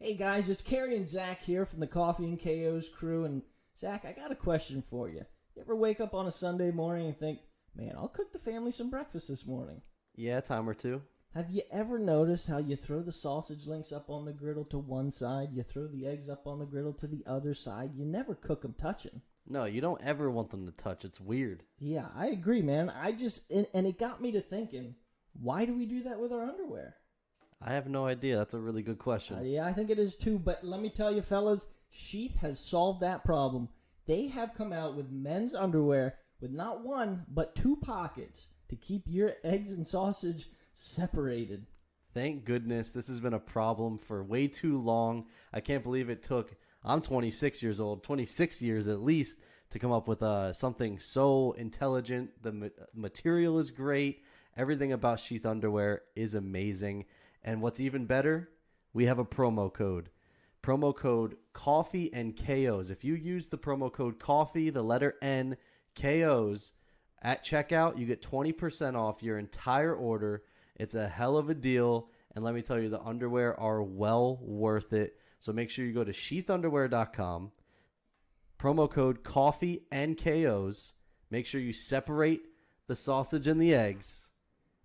Hey guys, it's Kerry and Zach here from the Coffee and KO's crew. And Zach, I got a question for you. You ever wake up on a Sunday morning and think, man, I'll cook the family some breakfast this morning? Yeah, a time or two. Have you ever noticed how you throw the sausage links up on the griddle to one side, you throw the eggs up on the griddle to the other side? You never cook them touching. No, you don't ever want them to touch. It's weird. Yeah, I agree, man. And it got me to thinking, why do we do that with our underwear? I have no idea. That's a really good question. Yeah, I think it is too. But let me tell you, fellas, Sheath has solved that problem. They have come out with men's underwear with not one, but two pockets to keep your eggs and sausage separated. Thank goodness. This has been a problem for way too long. I can't believe it took, I'm 26 years old, 26 years at least, to come up with something so intelligent. The material is great. Everything about Sheath underwear is amazing. And what's even better, we have a promo code. Promo code Coffee and KOs. If you use the promo code Coffee, the letter N, KOs, at checkout, you get 20% off your entire order. It's a hell of a deal. And let me tell you, the underwear are well worth it. So make sure you go to sheathunderwear.com. Promo code Coffee and KOs. Make sure you separate the sausage and the eggs.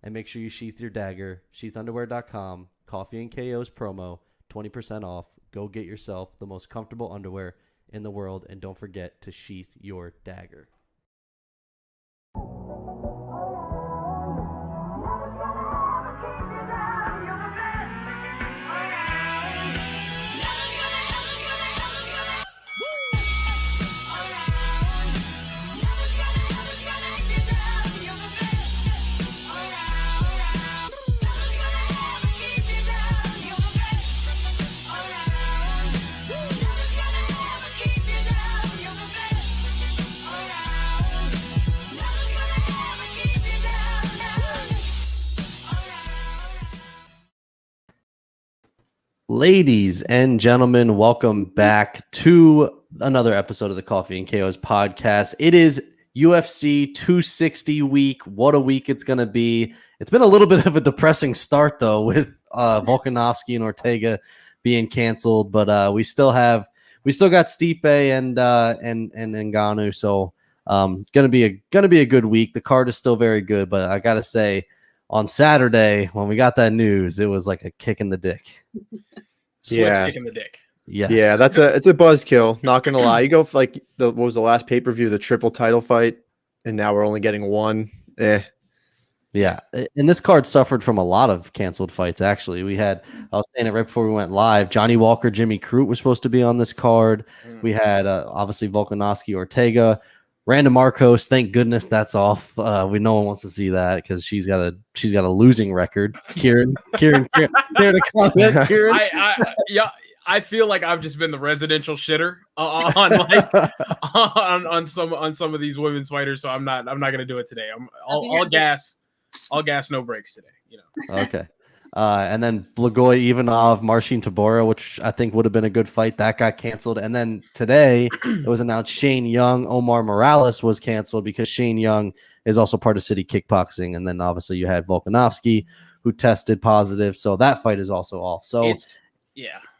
And make sure you sheath your dagger. Sheathunderwear.com. Coffee and KOs promo. 20% off. Go get yourself the most comfortable underwear in the world. And don't forget to sheath your dagger. Ladies and gentlemen, welcome back to another episode of the Coffee and KOs podcast. It is UFC 260 week. What a week it's going to be. It's been a little bit of a depressing start, though, with Volkanovski and Ortega being canceled, but we still got Stipe and Ngannou, so gonna be a good week. The card is still very good, but I gotta say, on Saturday when we got that news, it was like a kick in the dick. Kick in the dick. Yes. Yeah, it's a buzzkill. Not gonna lie. You go for like what was the last pay-per-view, the triple title fight, and now we're only getting one. Yeah, and this card suffered from a lot of canceled fights. Actually, I was saying it right before we went live. Johnny Walker, Jimmy Crute was supposed to be on this card. We had obviously Volkanovski, Ortega, Randa Marcos. Thank goodness that's off. No one wants to see that because she's got a losing record. Kieran, here to comment. Kieran, I feel like I've just been the residential shitter on some of these women's fighters, so I'm not gonna do it today. I'm all gas, no breaks today. You know. Okay. And then Blagoy Ivanov, Marcin Tybura, which I think would have been a good fight. That got canceled. And then today it was announced Shane Young, Omar Morales was canceled because Shane Young is also part of City Kickboxing. And then obviously you had Volkanovski who tested positive. So that fight is also off. So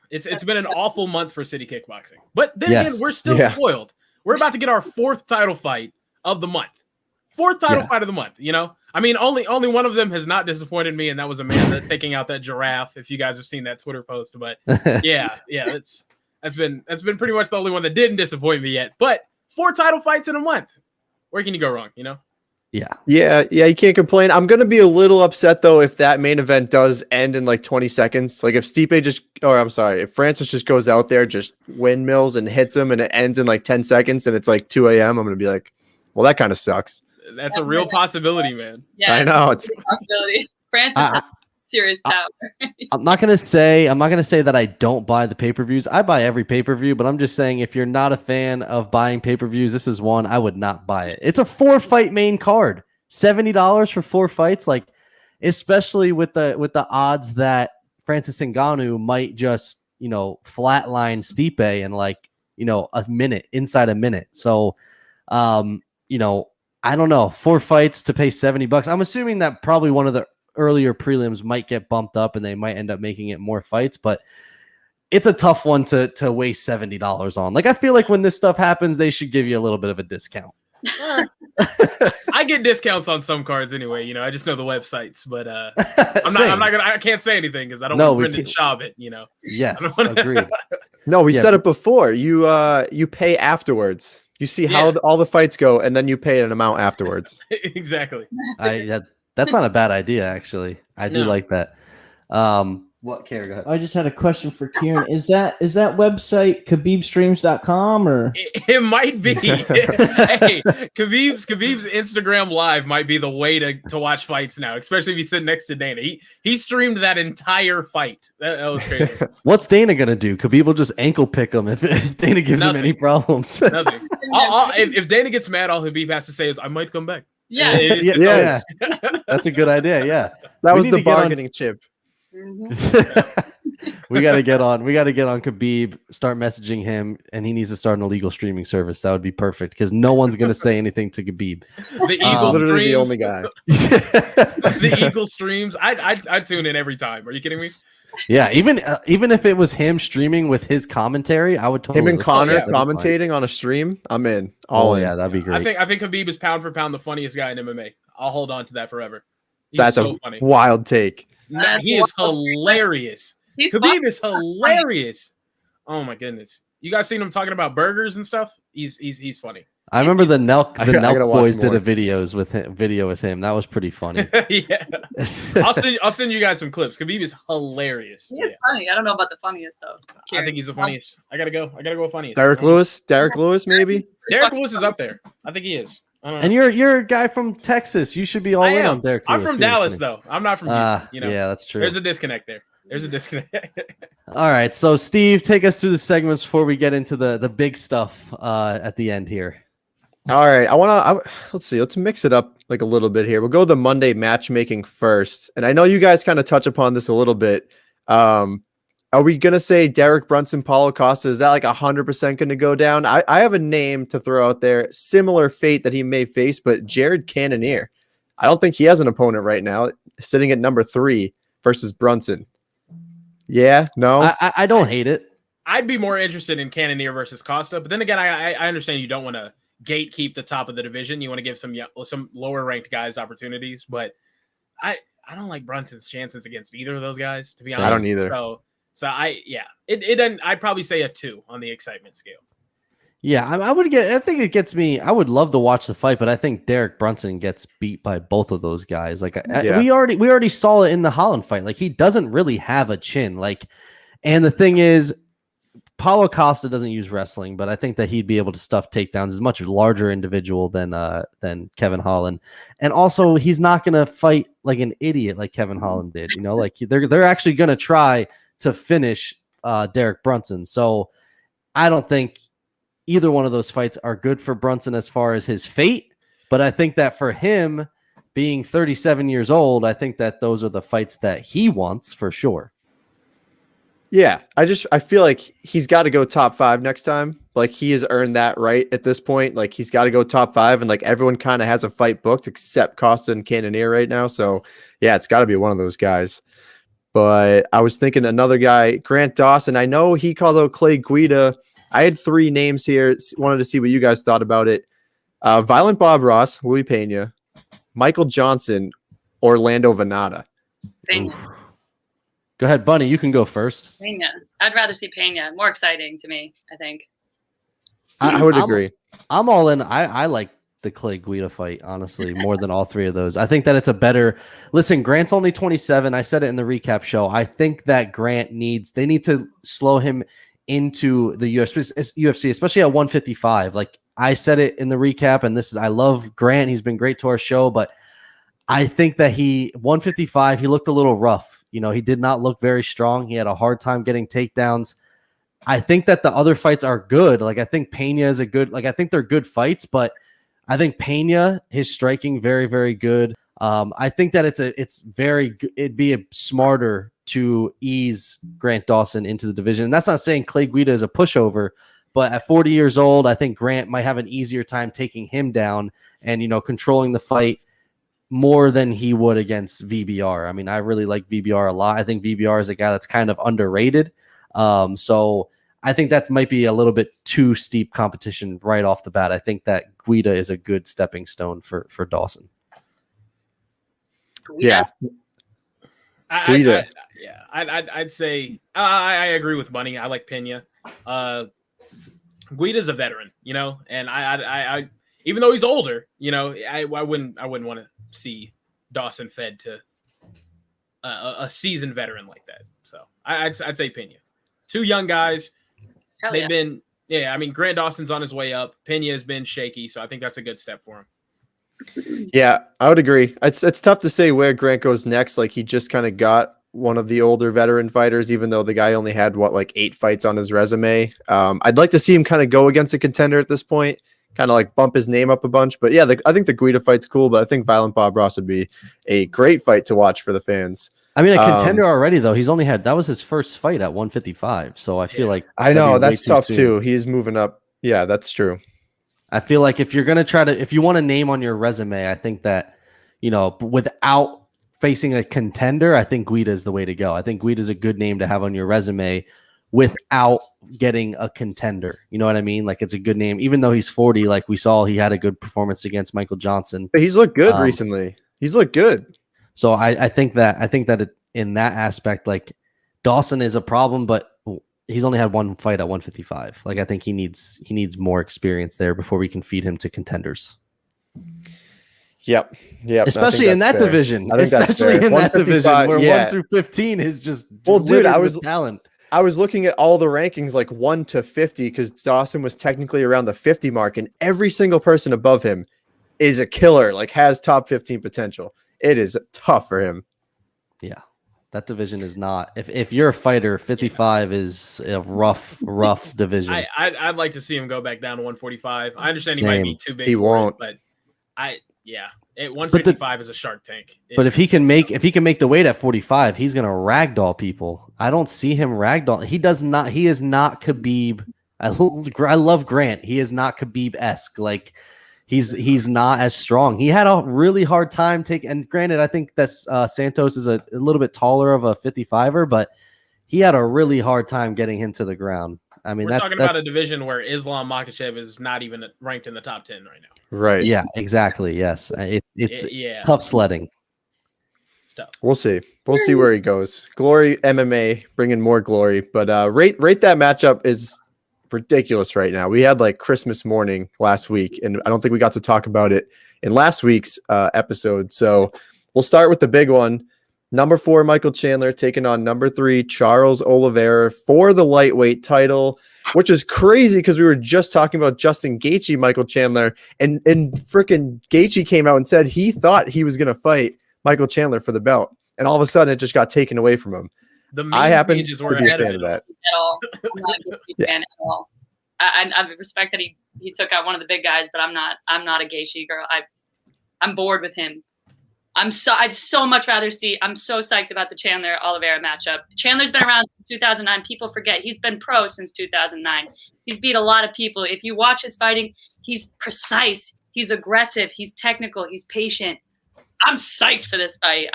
it's been an awful month for City Kickboxing. But then again, we're still spoiled. We're about to get our fourth title fight of the month. Fourth title fight of the month, you know? I mean, only one of them has not disappointed me, and that was Amanda taking out that giraffe, if you guys have seen that Twitter post. But that's been pretty much the only one that didn't disappoint me yet. But 4 title fights in a month. Where can you go wrong, you know? Yeah, you can't complain. I'm going to be a little upset, though, if that main event does end in like 20 seconds. Like if if Francis just goes out there, just windmills and hits him, and it ends in like 10 seconds, and it's like 2 a.m., I'm going to be like, well, that kind of sucks. That's a real possibility, man. Yeah, I know. It's a possibility. Francis has serious power. I'm not gonna say that I don't buy the pay-per-views. I buy every pay-per-view, but I'm just saying if you're not a fan of buying pay-per-views, this is one I would not buy it. It's a 4-fight main card. $70 for 4 fights, like especially with the odds that Francis Ngannou might just, flatline Stipe in like, inside a minute. So I don't know, 4 fights to pay $70. I'm assuming that probably one of the earlier prelims might get bumped up and they might end up making it more fights, but it's a tough one to waste $70 on. Like, I feel like when this stuff happens, they should give you a little bit of a discount. I get discounts on some cards anyway. You know, I just know the websites, but I can't say anything because I don't want Brendan Schaub it. You know. Yes, agreed. No, we said it before. You pay afterwards. You see how all the fights go, and then you pay an amount afterwards. Exactly. That's not a bad idea, actually. I do like that. What, Karen? Go ahead. I just had a question for Kieran. Is that website KhabibStreams.com or? It might be. Hey, Khabib's Instagram Live might be the way to watch fights now, especially if you sit next to Dana. He streamed that entire fight. That was crazy. What's Dana gonna do? Khabib will just ankle pick him if Dana gives him any problems. Nothing. If Dana gets mad, all Khabib has to say is, "I might come back." Yeah. That's a good idea. Yeah, that was the bargaining chip. We got to get on Khabib, start messaging him, and he needs to start an illegal streaming service. That would be perfect because no one's going to say anything to Khabib. The Eagle literally streams, the only guy. The Eagle streams. I tune in every time. Are you kidding me? Yeah, even if it was him streaming with his commentary, I would totally. Him and Connor commentating on a stream. I'm in. Yeah, that'd be great. I think Khabib is pound for pound the funniest guy in MMA. I'll hold on to that forever. That's so funny. Wild take. No, he is hilarious. Khabib is hilarious. Oh my goodness! You guys seen him talking about burgers and stuff? He's funny. I remember the Nelk boys did a video with him. That was pretty funny. Yeah, I'll send you guys some clips. Khabib is hilarious. He is funny. I don't know about the funniest though. I think he's the funniest. I gotta go funniest. Derek Lewis, maybe. Derek Lewis is up there. I think he is. And you're a guy from Texas. You should be all in on Derek Lewis. I'm from Dallas, though. I'm not from Houston. You know, yeah, that's true. There's a disconnect there. All right, so Steve, take us through the segments before we get into the big stuff at the end here. All right, let's mix it up like a little bit here. We'll go the Monday matchmaking first, and I know you guys kind of touch upon this a little bit. Are we going to say Derek Brunson, Paulo Costa? Is that like 100% going to go down? I have a name to throw out there. Similar fate that he may face, but Jared Cannonier. I don't think he has an opponent right now, sitting at number 3 versus Brunson. Yeah? No? I don't hate it. I'd be more interested in Cannonier versus Costa, but then again, I understand you don't want to gatekeep the top of the division. You want to give some lower ranked guys opportunities, but I don't like Brunson's chances against either of those guys, to be honest. I don't either. So I'd probably say a 2 on the excitement scale. Yeah, I think it gets me. I would love to watch the fight, but I think Derek Brunson gets beat by both of those guys. Like we already saw it in the Holland fight. Like he doesn't really have a chin. Like, and the thing is, Paulo Costa doesn't use wrestling, but I think that he'd be able to stuff takedowns. He's a much larger individual than Kevin Holland, and also he's not going to fight like an idiot like Kevin Holland did. You know, like they're actually going to try to finish Derek Brunson. So I don't think either one of those fights are good for Brunson as far as his fate. But I think that for him being 37 years old, I think that those are the fights that he wants for sure. Yeah, I feel like he's got to go top 5 next time. Like he has earned that right at this point. Like he's got to go top 5, and like everyone kind of has a fight booked except Costa and Cannonier right now. So yeah, it's got to be one of those guys. But I was thinking another guy, Grant Dawson. I know he called out Clay Guida. I had 3 names here. Wanted to see what you guys thought about it. Violent Bob Ross, Louis Pena, Michael Johnson, Orlando Venata. Pena. Go ahead, Bunny. You can go first. Pena. I'd rather see Pena. More exciting to me, I think. I would agree. I'm all in. I like the Clay Guida fight, honestly, more than all 3 of those. I think that it's a better... Listen, Grant's only 27. I said it in the recap show. I think that Grant they need to slow him into the UFC, especially at 155. Like I said it in the recap, and I love Grant. He's been great to our show, but I think that 155, he looked a little rough. You know, he did not look very strong. He had a hard time getting takedowns. I think that the other fights are good. Like I think Pena is I think they're good fights, but I think Pena, his striking, very, very good. I think that it'd be smarter to ease Grant Dawson into the division. And that's not saying Clay Guida is a pushover, but at 40 years old, I think Grant might have an easier time taking him down and, controlling the fight more than he would against VBR. I mean, I really like VBR a lot. I think VBR is a guy that's kind of underrated. So I think that might be a little bit too steep competition right off the bat. I think that Guida is a good stepping stone for Dawson. Yeah. I'd say I agree with Bunny. I like Pena. Guida's a veteran, and I even though he's older, I wouldn't want to see Dawson fed to a seasoned veteran like that. So I'd say Pena. Two young guys. They've been, Grant Dawson's on his way up. Pena has been shaky, so I think that's a good step for him. Yeah, I would agree. It's tough to say where Grant goes next. Like, he just kind of got one of the older veteran fighters, even though the guy only had 8 fights on his resume. I'd like to see him kind of go against a contender at this point, kind of like bump his name up a bunch. But yeah, I think the Guida fight's cool, but I think Violent Bob Ross would be a great fight to watch for the fans. I mean, a contender already, though. He's only had, that was his first fight at 155. So I feel like I know that's tough too. He's moving up. Yeah, that's true. I feel like if you're going to if you want a name on your resume, I think that, without facing a contender, I think Guida is the way to go. I think Guida is a good name to have on your resume without getting a contender. You know what I mean? Like, it's a good name, even though he's 40. Like we saw, he had a good performance against Michael Johnson. But he's looked good recently. He's looked good. So I think that in that aspect, like, Dawson is a problem, but he's only had one fight at 155. Like, I think he needs more experience there before we can feed him to contenders. Yep. Especially in that division. Especially in that division where 1 through 15 is just dude, I was talent. I was looking at all the rankings, like 1 to 50, because Dawson was technically around the 50 mark, and every single person above him is a killer, like has top 15 potential. It is tough for him. Yeah. That division is not. If you're a fighter, 55 is a rough division. I'd like to see him go back down to 145. I understand Same. He might be too big. He won't. But 155 is a Shark Tank. But if he can make the weight at 45, he's gonna ragdoll people. I don't see him ragdoll. He does not. He is not Khabib. I love Grant. He is not Khabib-esque. Like, he's not as strong. He had a really hard time and granted, I think that Santos is a little bit taller of a 55er, but he had a really hard time getting him to the ground. I mean, we're talking about a division where Islam Makhachev is not even ranked in the top 10 right now. Right. Yeah, exactly. Yes. It's tough sledding. It's tough. We'll see. We'll see where he goes. Glory MMA bringing more glory, but rate that matchup is ridiculous right now. We had like Christmas morning last week, and I don't think we got to talk about it in last week's episode. So we'll start with the big one. Number 4, Michael Chandler taking on number 3, Charles Oliveira for the lightweight title, which is crazy because we were just talking about Justin Gaethje, Michael Chandler, and freaking Gaethje came out and said he thought he was going to fight Michael Chandler for the belt, and all of a sudden it just got taken away from him. I happen to be a fan of that. At all. I'm not a Gaethje fan at all. I respect that he took out one of the big guys, but I'm not a Gaethje girl. I'm bored with him. I'd so much rather see. I'm so psyched about the Chandler Oliveira matchup. Chandler's been around since 2009. People forget he's been pro since 2009. He's beat a lot of people. If you watch his fighting, he's precise. He's aggressive. He's technical. He's patient. I'm psyched for this fight.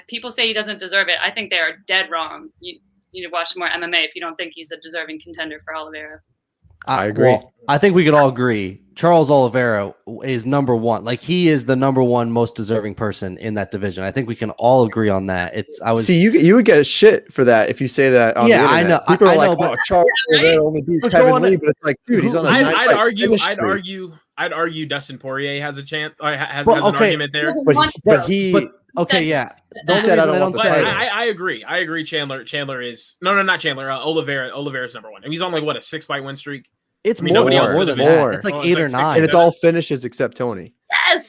People say he doesn't deserve it. I think they are dead wrong. You need to watch more MMA if you don't think he's a deserving contender for Oliveira. I agree. Well, I think we could all agree Charles Oliveira is number 1. Like, he is the number 1 most deserving person in that division. I think we can all agree on that. See, you would get a shit for that if you say that on the internet. I know. People are like, oh, Charles Oliveira only beat Kevin Lee, but it's like, dude, he's on a I'd argue Dustin Poirier has a chance. Or has an argument there. But he okay, yeah. I agree. Chandler is not Chandler. Oliveira's number 1. And he's on like what, a 6-fight win streak. It's nobody else more than that. It's like 8 or 9, and it's all finishes except Tony.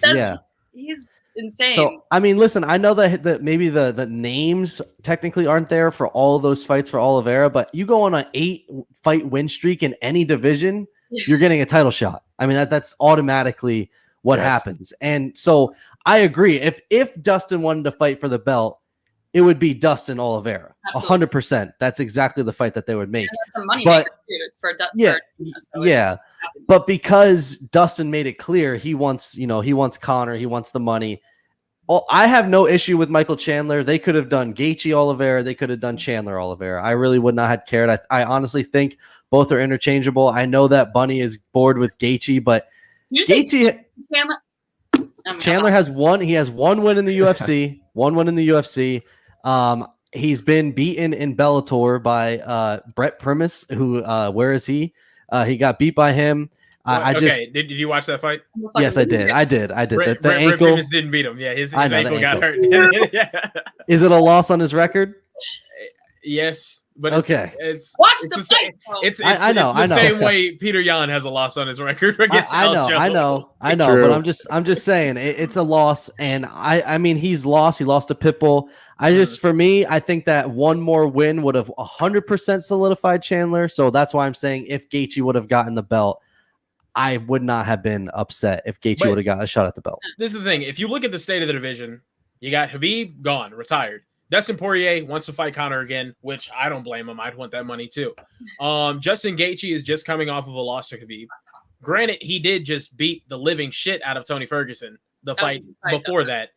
Yes, he's insane. So I mean, listen, I know that maybe the names technically aren't there for all of those fights for Oliveira, but you go on an 8-fight win streak in any division, you're getting a title shot. I mean, that's automatically what happens. And so I agree. If Dustin wanted to fight for the belt, it would be Dustin Oliveira. 100%. That's exactly the fight that they would make. But but because Dustin made it clear he wants Conor, he wants the money. I have no issue with Michael Chandler. They could have done Gaethje Oliveira. They could have done Chandler Oliveira. I really would not have cared. I honestly think both are interchangeable. I know that Bunny is bored with Gaethje, but Gaethje Chandler has one. He has one win in the UFC. One win in the UFC. He's been beaten in Bellator by Brett Primus. Who? Where is he? He got beat by him. Did you watch that fight? Yes, I did. The ankle Primus didn't beat him. Yeah, his ankle got hurt. Yeah. Is it a loss on his record? Yes. But okay, watch the fight. It's the same way Peter Yan has a loss on his record against Aljo. I know, but I'm just saying it's a loss, and I mean he's lost. He lost to Pitbull. For me, I think that one more win would have 100% solidified Chandler. So that's why I'm saying if Gaethje would have gotten the belt, I would not have been upset if Gaethje would have got a shot at the belt. This is the thing: if you look at the state of the division, you got Khabib gone, retired. Dustin Poirier wants to fight Conor again, which I don't blame him. I'd want that money too. Justin Gaethje is just coming off of a loss to Khabib. Granted, he did just beat the living shit out of Tony Ferguson the fight before that.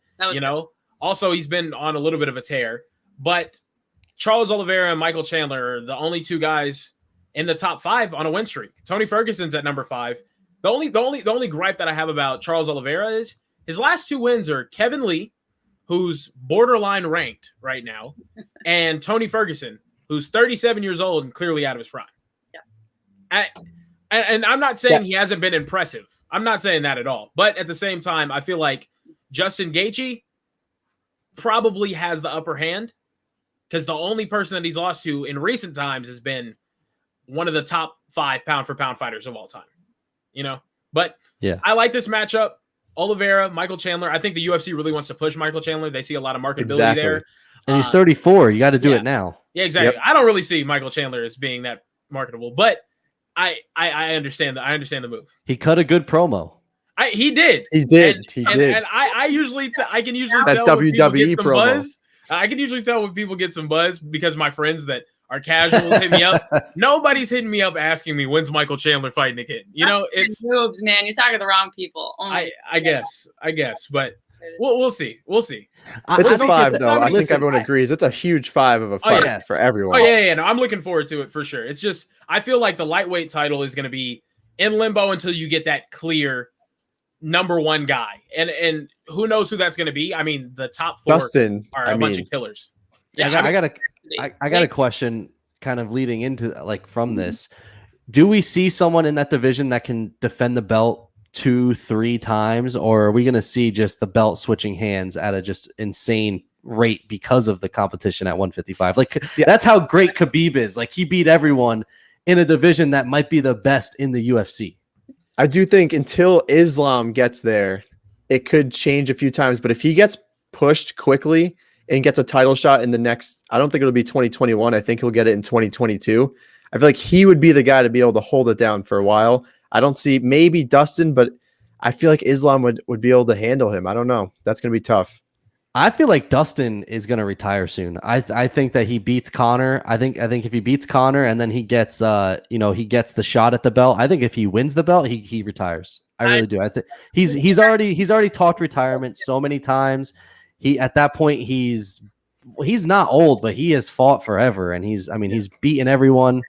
Also, he's been on a little bit of a tear. But Charles Oliveira and Michael Chandler are the only two guys in the top 5 on a win streak. Tony Ferguson's at number 5. The only gripe that I have about Charles Oliveira is his last 2 wins are Kevin Lee, who's borderline ranked right now, and Tony Ferguson, who's 37 years old and clearly out of his prime. Yeah. And I'm not saying he hasn't been impressive. I'm not saying that at all. But at the same time, I feel like Justin Gaethje probably has the upper hand because the only person that he's lost to in recent times has been one of the top 5 pound-for-pound fighters of all time. But I like this matchup. Oliveira, Michael Chandler. I think the UFC really wants to push Michael Chandler. They see a lot of marketability there. And he's 34. You got to do it now. Yeah, exactly. Yep. I don't really see Michael Chandler as being that marketable, but I understand that. I understand the move. He cut a good promo. He did. He did. And I can usually that tell WWE promo. Buzz. I can usually tell when people get some buzz because my friends that are casuals hit me up. Nobody's hitting me up asking me when's Michael Chandler fighting again. It's moves, man. You're talking to the wrong people. I guess, but we'll see. It's a 5 though. I think everyone agrees. It's a huge 5 of a fight for everyone. No, I'm looking forward to it for sure. It's just I feel like the lightweight title is going to be in limbo until you get that clear number 1 guy, and who knows who that's going to be. I mean, the top 4 are a bunch of killers. Yeah, I got a question kind of leading into from this. Do we see someone in that division that can defend the belt 2-3 times, or are we going to see just the belt switching hands at a just insane rate because of the competition at 155? That's how great Khabib is. He beat everyone in a division that might be the best in the UFC. I do think until Islam gets there, it could change a few times, but if he gets pushed quickly and gets a title shot in the next, I don't think it'll be 2021. I think he'll get it in 2022. I feel like he would be the guy to be able to hold it down for a while. I don't see maybe Dustin, but I feel like Islam would be able to handle him. I don't know. That's going to be tough. I feel like Dustin is going to retire soon. I think that he beats Conor. I think if he beats Conor and then he gets he gets the shot at the belt. I think if he wins the belt, he retires. I really do. I think he's already talked retirement so many times. At that point he's not old, but he has fought forever, and he's beaten everyone.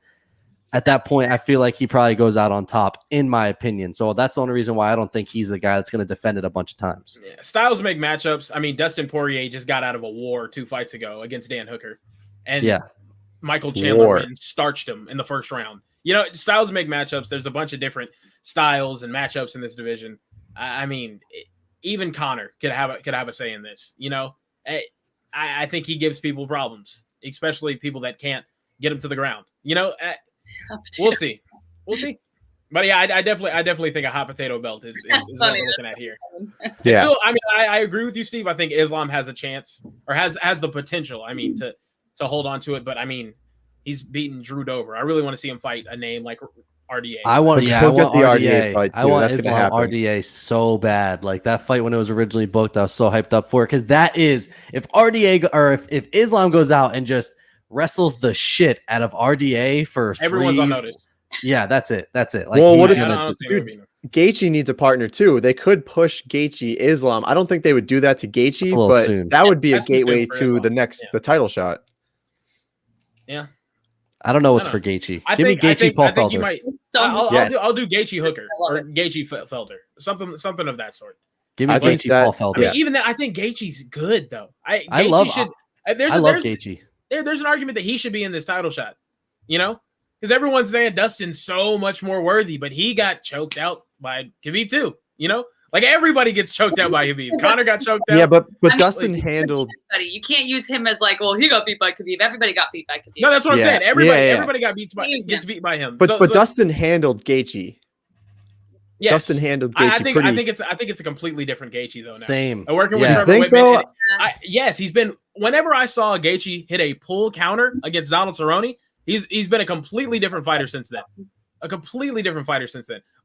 At that point, I feel like he probably goes out on top, in my opinion. So that's the only reason why I don't think he's the guy that's going to defend it a bunch of times. Yeah. Styles make matchups. I mean, Dustin Poirier just got out of a war 2 fights ago against Dan Hooker, and Michael Chandler starched him in the first round. Styles make matchups. There's a bunch of different styles and matchups in this division. I mean, even Conor could have a say in this. I think he gives people problems, especially people that can't get him to the ground. We'll see. But yeah, I definitely think a hot potato belt is what we're looking at here. Yeah. So, I agree with you, Steve. I think Islam has a chance, or has the potential. To hold on to it. But he's beaten Drew Dober. I really want to see him fight a name like RDA. I want the RDA fight. I want Islam RDA so bad. That fight when it was originally booked, I was so hyped up for it, because that is if RDA or if Islam goes out and just wrestles the shit out of RDA for everyone's on notice. Yeah, that's it. Like, well, what he's if gonna dude, Gaethje needs a partner too? They could push Gaethje Islam. I don't think they would do that to Gaethje, but soon. that would be a That's too soon gateway for to Islam. the title shot. Yeah. I don't know what's for Gaethje. Give me Gaethje, Paul I think Felder. you might. So I'll do Gaethje Hooker or Gaethje Felder, something of that sort. Give me Gaethje, Paul Felder. I mean, even that, I think Gaethje's good though. I love Gaethje. There's an argument that he should be in this title shot. You know, because everyone's saying Dustin's so much more worthy, but he got choked out by Khabib too. You know, like everybody gets choked out by Khabib. Conor got choked out. Yeah, but Dustin handled. You can't use him as like, well, he got beat by Khabib. Everybody got beat by Khabib. No, that's what I'm saying. Everybody gets beat by him. But Dustin handled Gaethje. Yes. Dustin handled Gaethje. I think it's a completely different Gaethje though. Now. Same. Working with Trevor Whitman. Yes, he's been. Whenever I saw Gaethje hit a pull counter against Donald Cerrone, he's been a completely different fighter since then.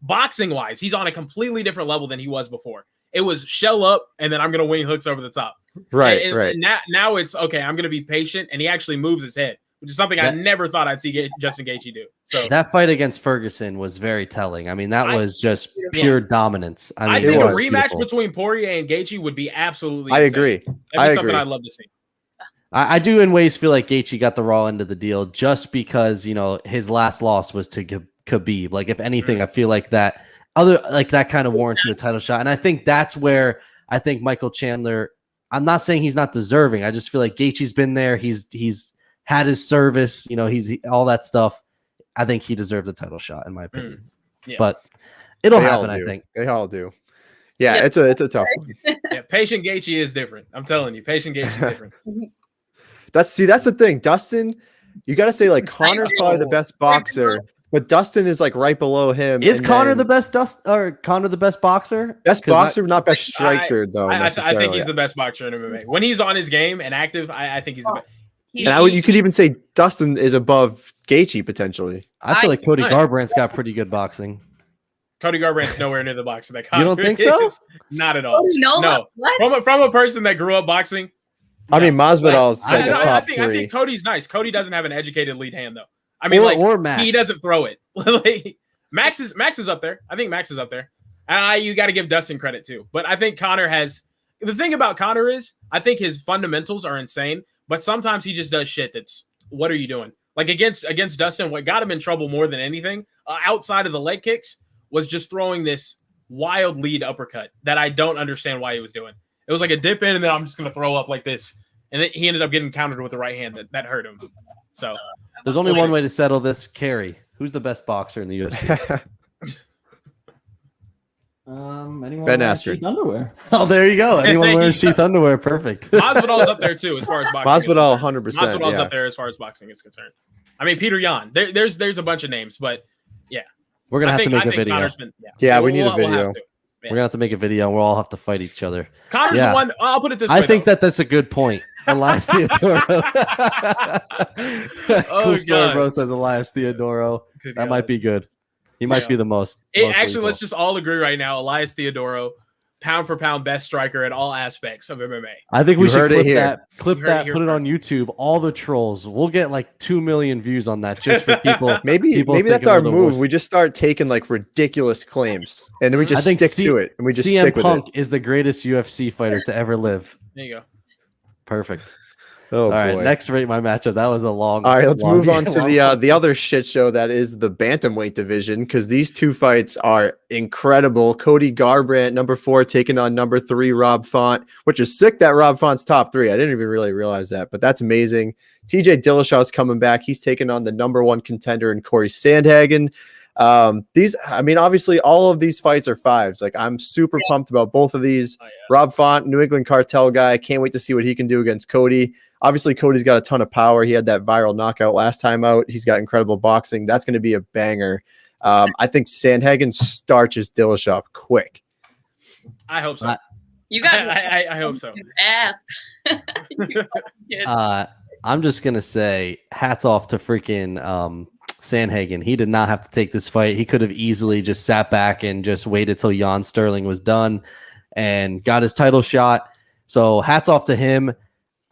Boxing wise, he's on a completely different level than he was before. It was shell up, and then I'm gonna wing hooks over the top. Right. And now it's okay. I'm gonna be patient, and he actually moves his head, which is something I never thought I'd see Justin Gaethje do. So that fight against Ferguson was very telling. I mean, that was just pure dominance. I think a rematch between Poirier and Gaethje would be absolutely insane. I agree. That'd be something I'd love to see. I do in ways feel like Gaethje got the raw end of the deal just because, his last loss was to Khabib. Like, if anything, I feel like that kind of warrants you a title shot. And I think that's where I think Michael Chandler, I'm not saying he's not deserving. I just feel like Gaethje's been there. He's had his service, he's all that stuff. I think he deserved the title shot in my opinion. Yeah. But it'll happen, I think. They all do. Yeah, it's a tough one. Yeah, patient Gaethje is different. I'm telling you, patient Gaethje is different. That's the thing. Dustin, you got to say like Conor's probably the best boxer, but Dustin is like right below him. Is Conor the best Conor the best boxer? Best boxer, not best striker though. I think he's the best boxer in MMA. When he's on his game and active, I think he's the best. And you could even say Dustin is above Gaethje potentially. I feel like Cody Garbrandt's got pretty good boxing. Cody Garbrandt's nowhere near the boxer that Conor You don't think so? Not at all. No. What? From a person that grew up boxing. I mean, Masvidal's like a top three. I think Cody's nice. Cody doesn't have an educated lead hand though. I mean, or Max. He doesn't throw it. Max is up there. I think Max is up there. And you got to give Dustin credit too. But I think Conor has the thing about Conor is I think his fundamentals are insane. But sometimes he just does shit that's what are you doing? Like against Dustin, what got him in trouble more than anything, outside of the leg kicks, was just throwing this wild lead uppercut that I don't understand why he was doing. It was like a dip in, and then I'm just going to throw up like this. And then he ended up getting countered with the right hand that hurt him. So there's only one way to settle this. Carrie, who's the best boxer in the UFC? Anyone Ben wearing Askren. sheath underwear. Oh, there you go. Anyone wearing sheath underwear? Perfect. Masvidal's up there too as far as boxing. Masvidal 100%. Masvidal's up there as far as boxing is concerned. I mean, Peter Yan. There's a bunch of names, but yeah, we're gonna have to make a video. We need a video. We're gonna have to make a video, and we'll all have to fight each other. Connor's the one. I'll put it this way. I think that's a good point. Elias Theodoro. Bro says Elias Theodoro. That might be good. He might be the most. Actually, let's just all agree right now. Elias Theodoro, pound for pound, best striker at all aspects of MMA. I think we should clip that, put it on YouTube. All the trolls. We'll get like 2 million views on that just for people. maybe that's our move. Worst. We just start taking like ridiculous claims, and then we just stick to it. And we just stick with Punk it. is the greatest UFC fighter to ever live. There you go. Perfect. Oh, all right, next rate my matchup. That was a long. All right, let's move on to the other shit show that is the bantamweight division, because these two fights are incredible. Cody Garbrandt, number 4, taking on number 3 Rob Font, which is sick that Rob Font's top 3. I didn't even really realize that, but that's amazing. TJ Dillashaw is coming back. He's taking on the number 1 contender in Corey Sandhagen. Obviously all of these fights are 5s. Like, I'm super pumped about both of these. Rob Font, New England Cartel guy. Can't wait to see what he can do against Cody. Obviously, Cody's got a ton of power. He had that viral knockout last time out. He's got incredible boxing. That's going to be a banger. I think Sandhagen starches Dillashaw quick. I hope so. You guys, I hope so. Asked. I'm just gonna say, hats off to freaking Sandhagen. He did not have to take this fight. He could have easily just sat back and just waited till Jan Sterling was done and got his title shot. So hats off to him.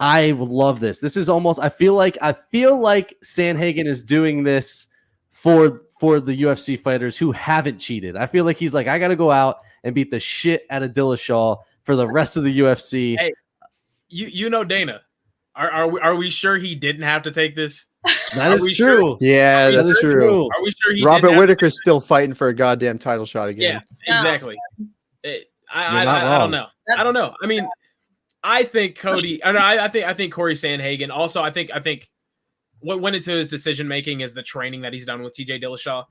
I love this. This is almost, I feel like Sandhagen is doing this for for the UFC fighters who haven't cheated. I feel like he's like, I got to go out and beat the shit out of Dillashaw for the rest of the UFC. Hey, you know Dana. Are we sure he didn't have to take this? That is true. Sure? Yeah, that's true. Are we sure he Robert didn't Whitaker's still fighting for a goddamn title shot again. Yeah, exactly. I don't know. I don't know. I mean, I think Cody. I think Corey Sandhagen. Also, I think what went into his decision making is the training that he's done with TJ Dillashaw.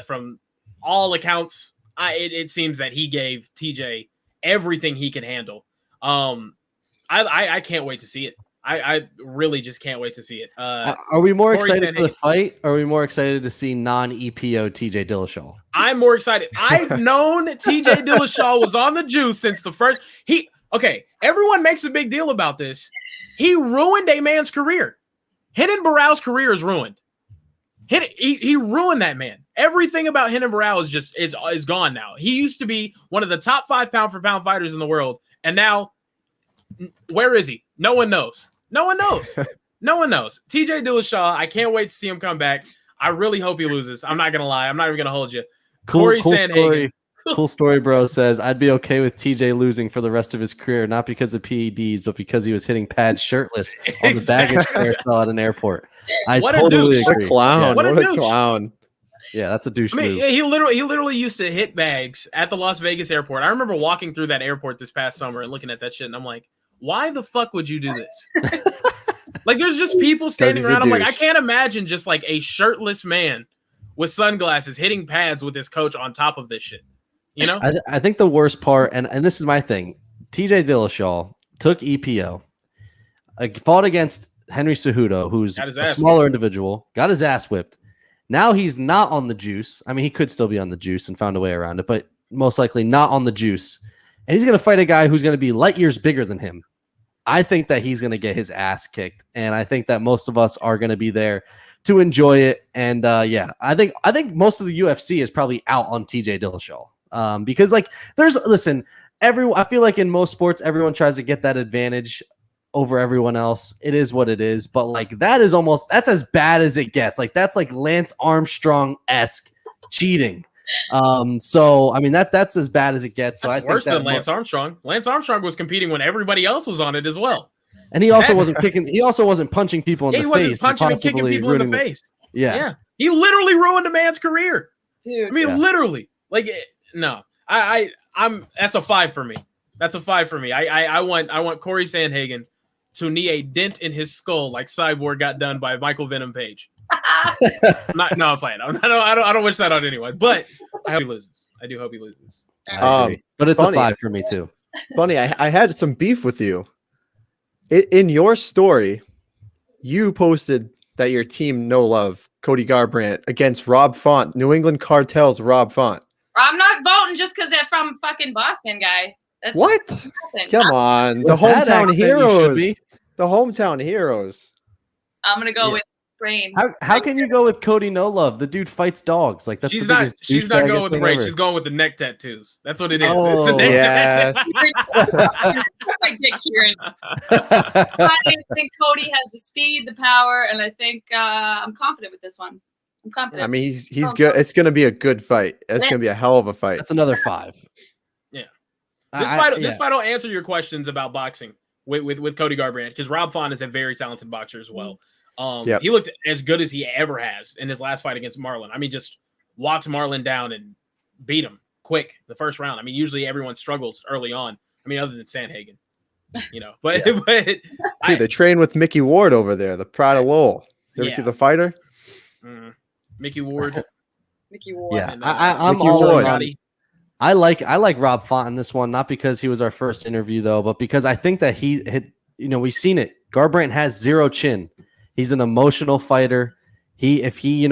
From all accounts, it seems that he gave TJ everything he could handle. I can't wait to see it. I really just can't wait to see it. Are we more excited for the fight? Or are we more excited to see non-EPO TJ Dillashaw? I'm more excited. I've known TJ Dillashaw was on the juice since the first. Everyone makes a big deal about this. He ruined a man's career. Renan Barão's career is ruined. He ruined that man. Everything about Renan Barão is gone now. He used to be one of the top 5 pound for pound fighters in the world, and now where is he? No one knows. No one knows. No one knows. TJ Dillashaw, I can't wait to see him come back. I really hope he loses. I'm not gonna lie. I'm not even gonna hold you. Corey Sandhagen. Cool story, bro. Says I'd be okay with TJ losing for the rest of his career, not because of PEDs, but because he was hitting pads shirtless on the baggage carousel at an airport. I totally agree. What a clown! Yeah. What a clown! Yeah, that's a douche move. He literally used to hit bags at the Las Vegas airport. I remember walking through that airport this past summer and looking at that shit, and I'm like, why the fuck would you do this? Like, there's just people standing around. I'm like, I can't imagine just like a shirtless man with sunglasses hitting pads with his coach on top of this shit. You know, I think the worst part, and this is my thing, TJ Dillashaw took EPO, fought against Henry Cejudo, who's a smaller individual, got his ass whipped. Now he's not on the juice. I mean, he could still be on the juice and found a way around it, but most likely not on the juice. And he's going to fight a guy who's going to be light years bigger than him. I think that he's going to get his ass kicked, and I think that most of us are going to be there to enjoy it. And I think most of the UFC is probably out on TJ Dillashaw. Because like I feel like in most sports, everyone tries to get that advantage over everyone else. It is what it is, but like that's as bad as it gets. Like that's like Lance Armstrong-esque cheating. So I mean that's as bad as it gets. So that's worse than Lance Armstrong. Lance Armstrong was competing when everybody else was on it as well. And he also wasn't kicking. He also wasn't punching people in the face. He wasn't punching and kicking people in the face. Yeah. He literally ruined a man's career. Dude. I mean, literally. Like, no. I'm. That's a 5 for me. That's a 5 for me. I want Corey Sandhagen to knee a dent in his skull like Cyborg got done by Michael Venom Page. I'm playing. I don't wish that on anyone, but I hope he loses. I do hope he loses. But it's funny. A 5 for me too. Funny, I had some beef with you. In your story, you posted that your team No Love, Cody Garbrandt, against Rob Font, New England Cartel's Rob Font. I'm not voting just because they're from fucking Boston, guy. That's what? Come on. The hometown heroes. The hometown heroes. I'm going to go with Brain. How can you go with Cody No Love? The dude fights dogs. Like that's she's not going with the brain. She's going with the neck tattoos. That's what it is. Oh, it's the neck tattoo. Like Dick Kieran. I think Cody has the speed, the power, and I think I'm confident with this one. I'm confident. I mean, he's good. It's going to be a good fight. It's going to be a hell of a fight. That's another 5. Yeah. This fight will answer your questions about boxing with Cody Garbrandt, because Rob Font is a very talented boxer as well. He looked as good as he ever has in his last fight against Marlon. I mean, just walked Marlon down and beat him quick the first round. I mean, usually everyone struggles early on. I mean, other than Sandhagen, you know. But they train with Mickey Ward over there, the Pride of Lowell. You ever see The Fighter? Mickey Ward. Mickey Ward. Yeah, I'm all in. I like Rob Font in this one, not because he was our first interview though, but because I think that we've seen it. Garbrandt has 0 chin. He's an emotional fighter. If he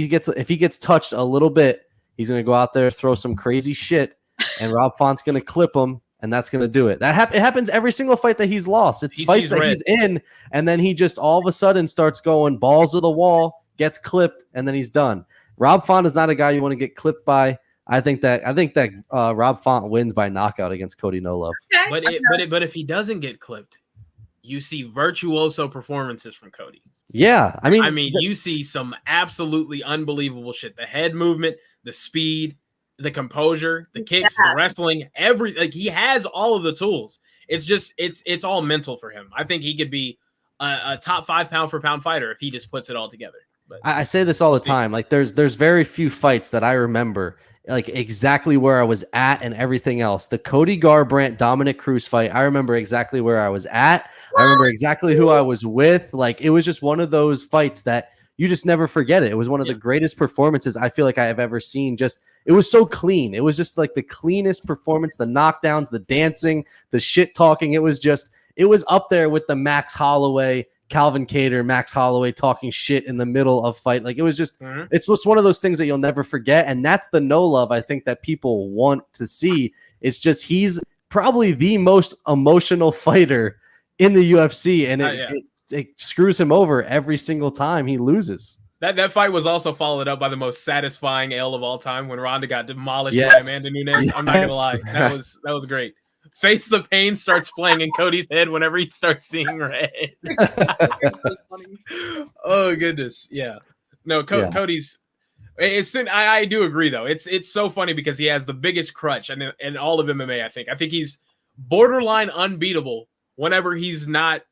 gets touched a little bit, he's gonna go out there, throw some crazy shit, and Rob Font's gonna clip him, and that's gonna do it. It happens every single fight that he's lost. It's fights that he's in, and then he just all of a sudden starts going balls to the wall, gets clipped, and then he's done. Rob Font is not a guy you want to get clipped by. I think that Rob Font wins by knockout against Cody No Love. Okay. But if he doesn't get clipped, you see virtuoso performances from Cody. Yeah, I mean, you see some absolutely unbelievable shit. The head movement, the speed, the composure, the kicks, the wrestling, he has all of the tools. It's just it's all mental for him. I think he could be a top 5 pound for pound fighter if he just puts it all together. But I say this all the time. Like there's very few fights that I remember like exactly where I was at and everything else. The Cody Garbrandt Dominic Cruz fight, I remember exactly where I was at. I remember exactly who I was with. Like it was just one of those fights that you just never forget it. It was one of the greatest performances I feel like I have ever seen. It was so clean. It was just like the cleanest performance, the knockdowns, the dancing, the shit talking. It was up there with the Max Holloway, Calvin Kattar, Max Holloway talking shit in the middle of fight. Like it was just, it's just one of those things that you'll never forget. And that's the no love I think that people want to see. It's just, he's probably the most emotional fighter in the UFC. And it screws him over every single time he loses. That fight was also followed up by the most satisfying L of all time when Ronda got demolished by Amanda Nunes. I'm not gonna lie, that was great. Face the Pain starts playing in Cody's head whenever he starts seeing red. Oh goodness, yeah. No, Cody's. I do agree though. It's so funny because he has the biggest crutch in all of MMA. I think he's borderline unbeatable whenever he's not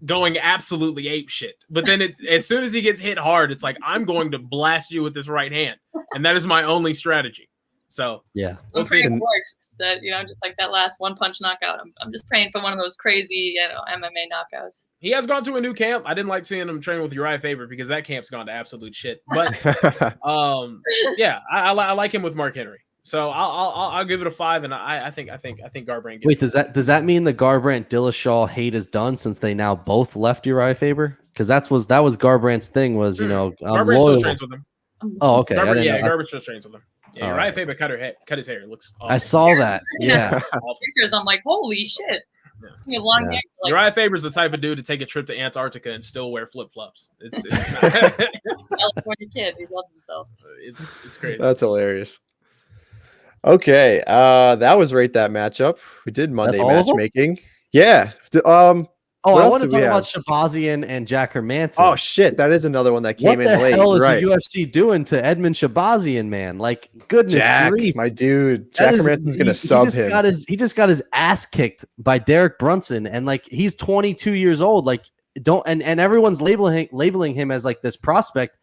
going absolutely ape shit. But then as soon as he gets hit hard, it's like, I'm going to blast you with this right hand. And that is my only strategy. So yeah, we'll see. It works. That just like that last one punch knockout. I'm just praying for one of those crazy MMA knockouts. He has gone to a new camp. I didn't like seeing him train with Uriah Faber because that camp's gone to absolute shit. But yeah, I like him with Mark Henry. So I'll give it a 5, and I think Garbrandt. Wait, does that mean the Garbrandt Dillashaw hate is done since they now both left Uriah Faber? Because that was Garbrandt's thing was Garbrandt still trains with him. Oh, okay. Garbrandt still trains with him. Yeah, Uriah Faber cut his hair. It looks awful. I saw that. Yeah. Pictures. I'm like, holy shit. It's gonna be a long hair. Like, Uriah Faber's the type of dude to take a trip to Antarctica and still wear flip flops. It's California kid. He loves himself. It's crazy. That's hilarious. Okay, that was Rate That Matchup. We did Monday matchmaking. Yeah. I want to talk about Shahbazyan and Jack Hermansson. Oh shit, that is another one that came in late. What the hell is the UFC doing to Edmen Shahbazyan, man? Like, goodness grief, my dude. Jack Hermansson's gonna sub him. He just got his ass kicked by Derek Brunson, and like he's 22 years old. Like, and everyone's labeling him as like this prospect.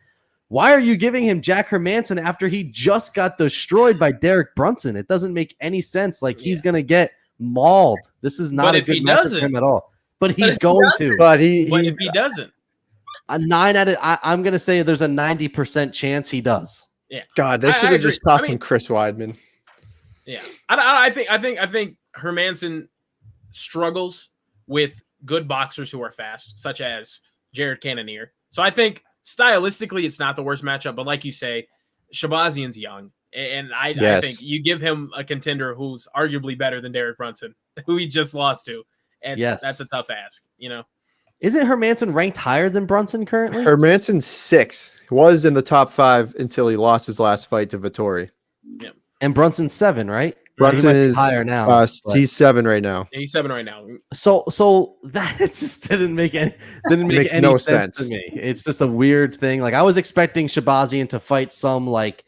Why are you giving him Jack Hermansson after he just got destroyed by Derek Brunson? It doesn't make any sense. Like he's gonna get mauled. This is not a good matchup for him at all. But he's going to. But if he doesn't, I'm gonna say there's a 90% chance he does. Yeah. God, they should have just tossed him Chris Weidman. Yeah, I think Hermansson struggles with good boxers who are fast, such as Jared Cannonier. So I think stylistically, it's not the worst matchup. But like you say, Shahbazyan's young, and I think you give him a contender who's arguably better than Derek Brunson, who he just lost to. And that's a tough ask, Isn't Hermansson ranked higher than Brunson currently? Hermansson's 6. Was in the top 5 until he lost his last fight to Vettori. Yeah. And Brunson's 7, right? Brunson is higher now. He's 7 right now. Yeah, he's 7 right now. So that just didn't make any sense to me. It's just a weird thing. Like I was expecting Shahbazyan to fight some like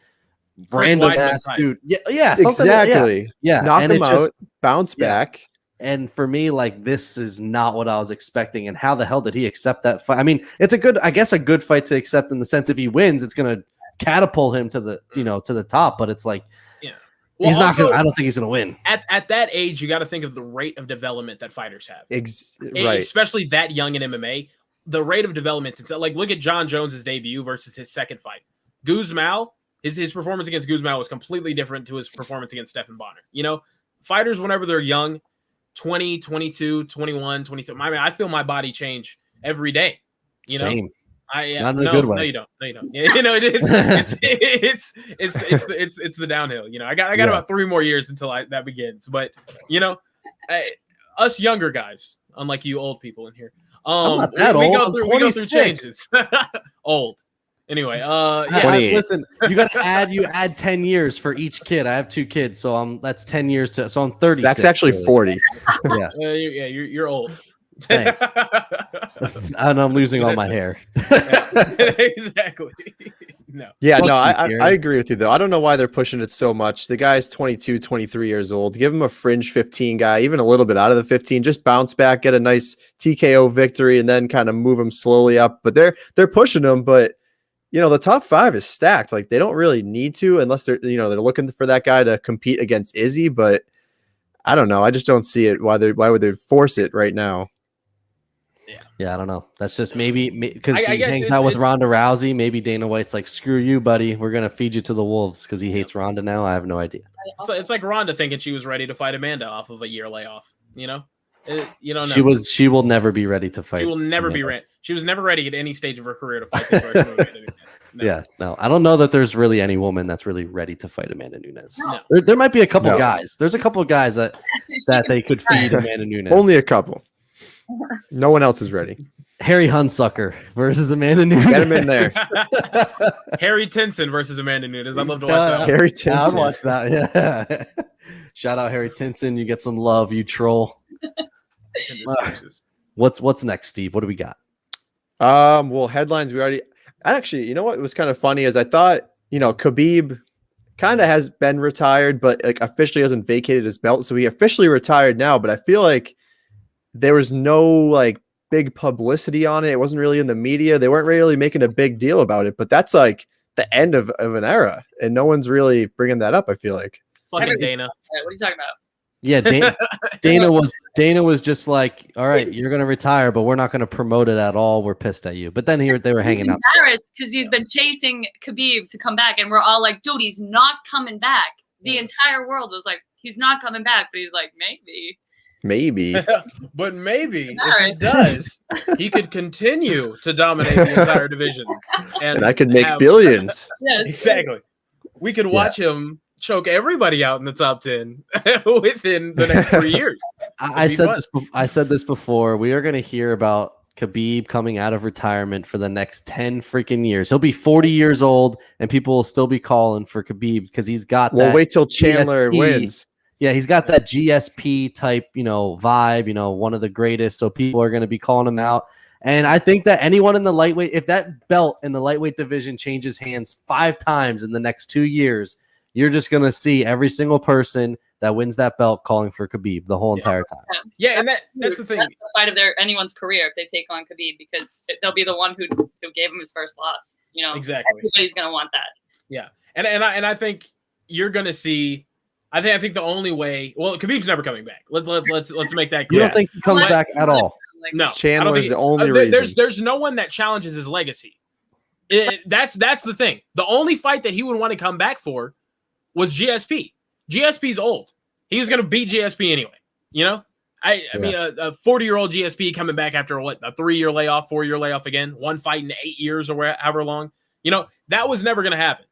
random ass dude. Yeah, exactly. Yeah, knock him out, bounce back. And for me, like this is not what I was expecting. And how the hell did he accept that fight? I mean, it's a good fight to accept in the sense if he wins, it's gonna catapult him to the to the top. But it's like, well, he's not gonna. I don't think he's gonna win. At that age, you got to think of the rate of development that fighters have. Right, especially that young in MMA. The rate of development. It's like look at John Jones's debut versus his second fight. Guzmão, his performance against Guzmão was completely different to his performance against Stephan Bonner. Fighters whenever they're young. 20, 22, 21, 22. I mean, I feel my body change every day. Same. Not in a good way. No, you don't. It's the downhill. I got about 3 more years until that begins. But us younger guys, unlike you old people in here, I'm not that old. We go through changes. Old. Anyway, listen, you add 10 years for each kid. I have 2 kids, so that's 10 years so I'm 30. That's actually 40. Yeah. You're old. Thanks. And I'm losing all my hair. Exactly. No. Yeah, no, I agree with you, though. I don't know why they're pushing it so much. The guy's 22, 23 years old. Give him a fringe 15 guy, even a little bit out of the 15. Just bounce back, get a nice TKO victory, and then kind of move him slowly up. But they're pushing him, but the top 5 is stacked. Like, they don't really need to unless they're looking for that guy to compete against Izzy. But I don't know. I just don't see it. Why would they force it right now? Yeah, I don't know. That's just maybe because he hangs out with Ronda Rousey. Maybe Dana White's like, screw you, buddy. We're going to feed you to the wolves because he hates Ronda now. I have no idea. It's like Ronda thinking she was ready to fight Amanda off of a year layoff. You don't know. She will never be ready to fight. She will never be ready. She was never ready at any stage of her career to fight this person. No. Yeah, no. I don't know that there's really any woman that's really ready to fight Amanda Nunes. No. There might be a couple guys. There's a couple of guys that they could feed Amanda Nunes. Only a couple. No one else is ready. Harry Hunsucker versus Amanda Nunes. Get him in there. Harry Tinson versus Amanda Nunes. I'd love to watch that. Harry Tinson. I'd watch that. Yeah. Shout out Harry Tinson. You get some love, you troll. What's next, Steve? What do we got? Well, headlines we already. Actually, you know what was kind of funny is I thought Khabib kind of has been retired, but like officially hasn't vacated his belt, so he officially retired now. But I feel like there was no like big publicity on it. It wasn't really in the media. They weren't really making a big deal about it. But that's like the end of an era, and no one's really bringing that up. I feel like fucking Dana. What are you talking about? Yeah, Dana was just like, all right, you're gonna retire, but we're not gonna promote it at all. We're pissed at you. But then they were hanging out. Embarrassed because he's been chasing Khabib to come back, and we're all like, dude, he's not coming back. The entire world was like, he's not coming back, but he's like, maybe. But maybe if he does, he could continue to dominate the entire division, and I could make billions. Yes, exactly. We could watch him choke everybody out in the top 10 within the next 3 years. I said this before. We are going to hear about Khabib coming out of retirement for the next 10 freaking years. He'll be 40 years old, and people will still be calling for Khabib because he's got that. Well, wait till Chandler GSP. Wins. Yeah, he's got that GSP type, vibe, one of the greatest. So people are going to be calling him out. And I think that anyone in the lightweight, if that belt in the lightweight division changes hands 5 times in the next 2 years, you're just going to see every single person that wins that belt calling for Khabib the whole entire time. Yeah, and that's the thing. That's the fight of anyone's career if they take on Khabib, because they'll be the one who gave him his first loss. Exactly. Everybody's going to want that. Yeah, and I think you're going to see. I think the only way. Well, Khabib's never coming back. Let's make that clear. You don't think he comes back at all? No, Chandler's the only reason. There's no one that challenges his legacy. That's the thing. The only fight that he would want to come back for was GSP. GSP's old. He was going to beat GSP anyway. I mean, a 40-year-old GSP coming back after a 3-year layoff, 4-year layoff again, one fight in 8 years or however long. That was never going to happen.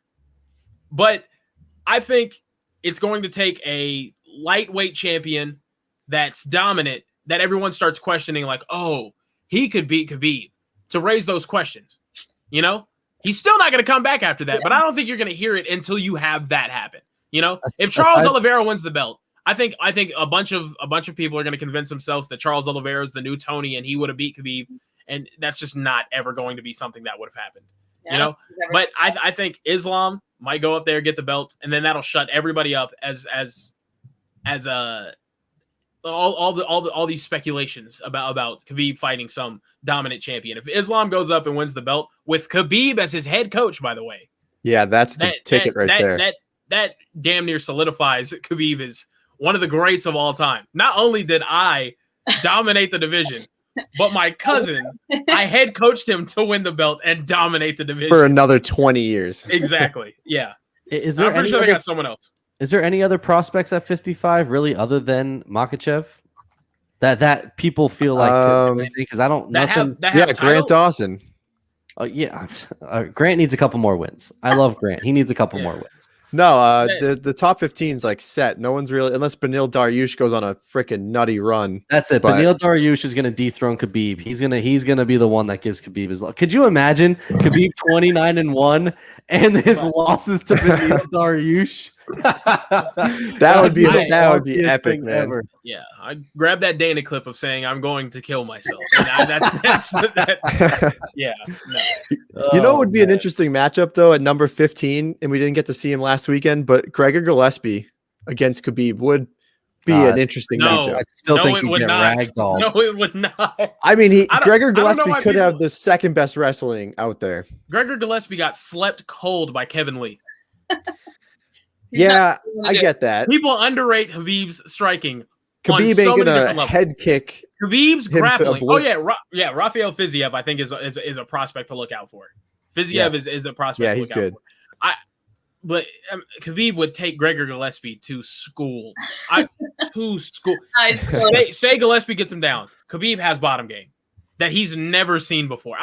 But I think it's going to take a lightweight champion that's dominant, that everyone starts questioning, like, oh, he could beat Khabib, to raise those questions. He's still not going to come back after that, but I don't think you're going to hear it until you have that happen. If Charles Oliveira wins the belt, I think a bunch of people are going to convince themselves that Charles Oliveira is the new Tony and he would have beat Khabib, and that's just not ever going to be something that would have happened. But I think Islam might go up there, get the belt, and then that'll shut everybody up as all these speculations about Khabib fighting some dominant champion. If Islam goes up and wins the belt with Khabib as his head coach, by the way, yeah, that's the ticket right there. That damn near solidifies Khabib is one of the greats of all time. Not only did I dominate the division, but my cousin, I head coached him to win the belt and dominate the division for another 20 years. Exactly. Yeah. Is there I'm pretty sure they got someone else. Is there any other prospects at 55 really other than Makhachev that people feel like because I don't Grant Dawson. Grant needs a couple more wins. I love Grant. He needs a couple more wins. No, the top 15 is like set. No one's really, unless Beneil Dariush goes on a freaking nutty run. That's it. Beneil Dariush is going to dethrone Khabib. He's gonna be the one that gives Khabib his luck. Could you imagine Khabib 29-1 and his losses to Beneil Dariush? That would be epic, man. Ever. Yeah, I grabbed that Dana clip of saying I'm going to kill myself. And that's yeah. No. You know, it would be an interesting matchup though at number 15, and we didn't get to see him last weekend. But Gregor Gillespie against Khabib would be an interesting matchup. I still think he'd get ragdolled. No, it would not. I mean, Gregor Gillespie could have the second best wrestling out there. Gregor Gillespie got slept cold by Kevin Lee. Yeah, I get that. People underrate Khabib's striking. Khabib ain't gonna head kick. Khabib's grappling. Oh yeah, Rafael Fiziev I think is a prospect to look out for. Fiziev is a prospect. Yeah, he's good. But Khabib would take Gregor Gillespie to school. To school. Say Gillespie gets him down. Khabib has bottom game that he's never seen before.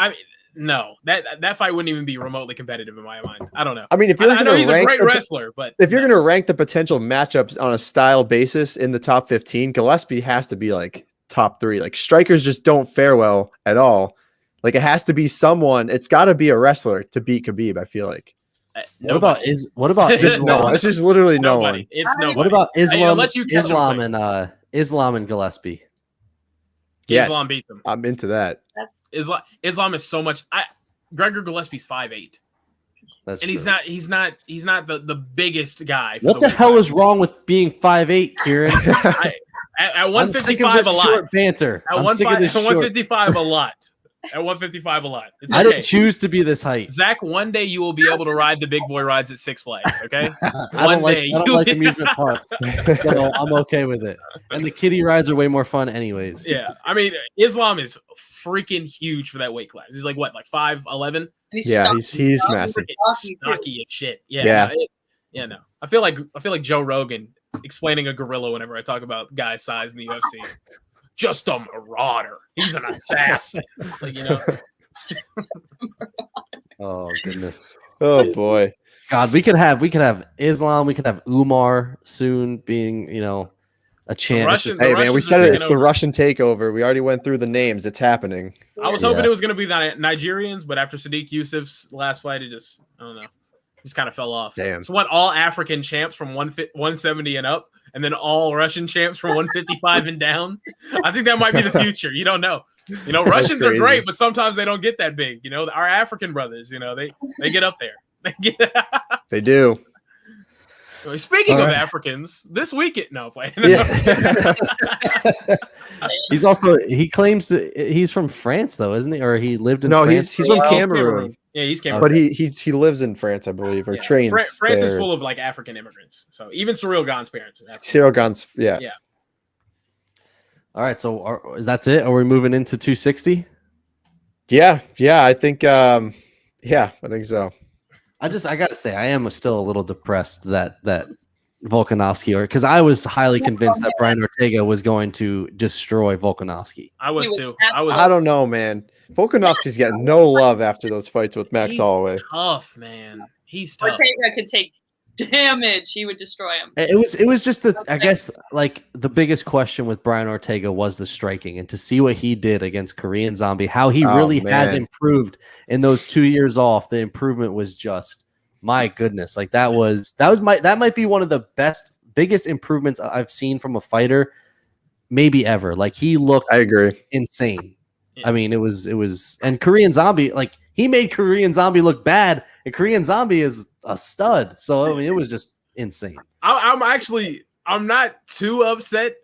No, that fight wouldn't even be remotely competitive in my mind. I don't know. I mean, I know he's a great wrestler, but if you're going to rank the potential matchups on a style basis in the top 15, Gillespie has to be like top 3. Like strikers just don't fare well at all. Like it has to be someone. It's got to be a wrestler to beat Khabib. I feel like. What about just no one? It's just literally no one. It's nobody. What about Islam and Islam Gillespie? Yes, Islam beats him. I'm into that. Islam is so much. Gregor Gillespie's 5'8", and he's not the biggest guy. What the hell is wrong with being 5'8", Kieran? At 155 a lot. Short banter. At 155 a lot. At 155 a lot. It's I don't choose to be this height. Zach, one day you will be able to ride the big boy rides at Six Flags, okay? I don't like amusement park, so I'm okay with it. And the kiddie rides are way more fun anyways. Yeah. I mean, Islam is freaking huge for that weight class. He's like 5'11"? He's massive. Stocky as shit. Yeah. No. I feel like Joe Rogan explaining a gorilla whenever I talk about guys' size in the UFC. Just a marauder. He's an assassin. Oh goodness. Oh boy. God, we could have Islam. We could have Umar soon being a champ. Hey man, we said it's the Russian takeover. We already went through the names. It's happening. I was hoping it was going to be the Nigerians, but after Sadiq Yusuf's last fight, I don't know. Just kind of fell off. Damn. So all African champs from 170 and up, and then all Russian champs from 155 and down. I think that might be the future. You don't know. Russians are great, but sometimes they don't get that big. Our African brothers, they get up there. They do. Speaking of Africans, this weekend, no, playing. He claims he's from France though, isn't he? Or he lived in France? He's from Cameroon. Yeah, he's Cameroon. But he lives in France, I believe, or trains. France is full of African immigrants. So even Cyril Gane's parents. Cyril Gane's, yeah. All right, so that's it? Are we moving into 260? Yeah, I think I think so. I gotta say, I am still a little depressed that Volkanovski, because I was highly convinced that Brian Ortega was going to destroy Volkanovski. I was too. I don't know, man. Volkanovski's getting no love after those fights with Max Holloway. Tough, man. He's tough. Ortega could take damage. He would destroy him. It was just I guess the biggest question with Brian Ortega was the striking, and to see what he did against Korean Zombie, how he really has improved in those 2 years off. The improvement was just, my goodness. That might be one of the biggest improvements I've seen from a fighter maybe ever. He looked, I agree, insane. Yeah. I mean, it was and Korean Zombie, he made Korean Zombie look bad, and Korean Zombie is a stud. So I mean, it was just insane. I'm not too upset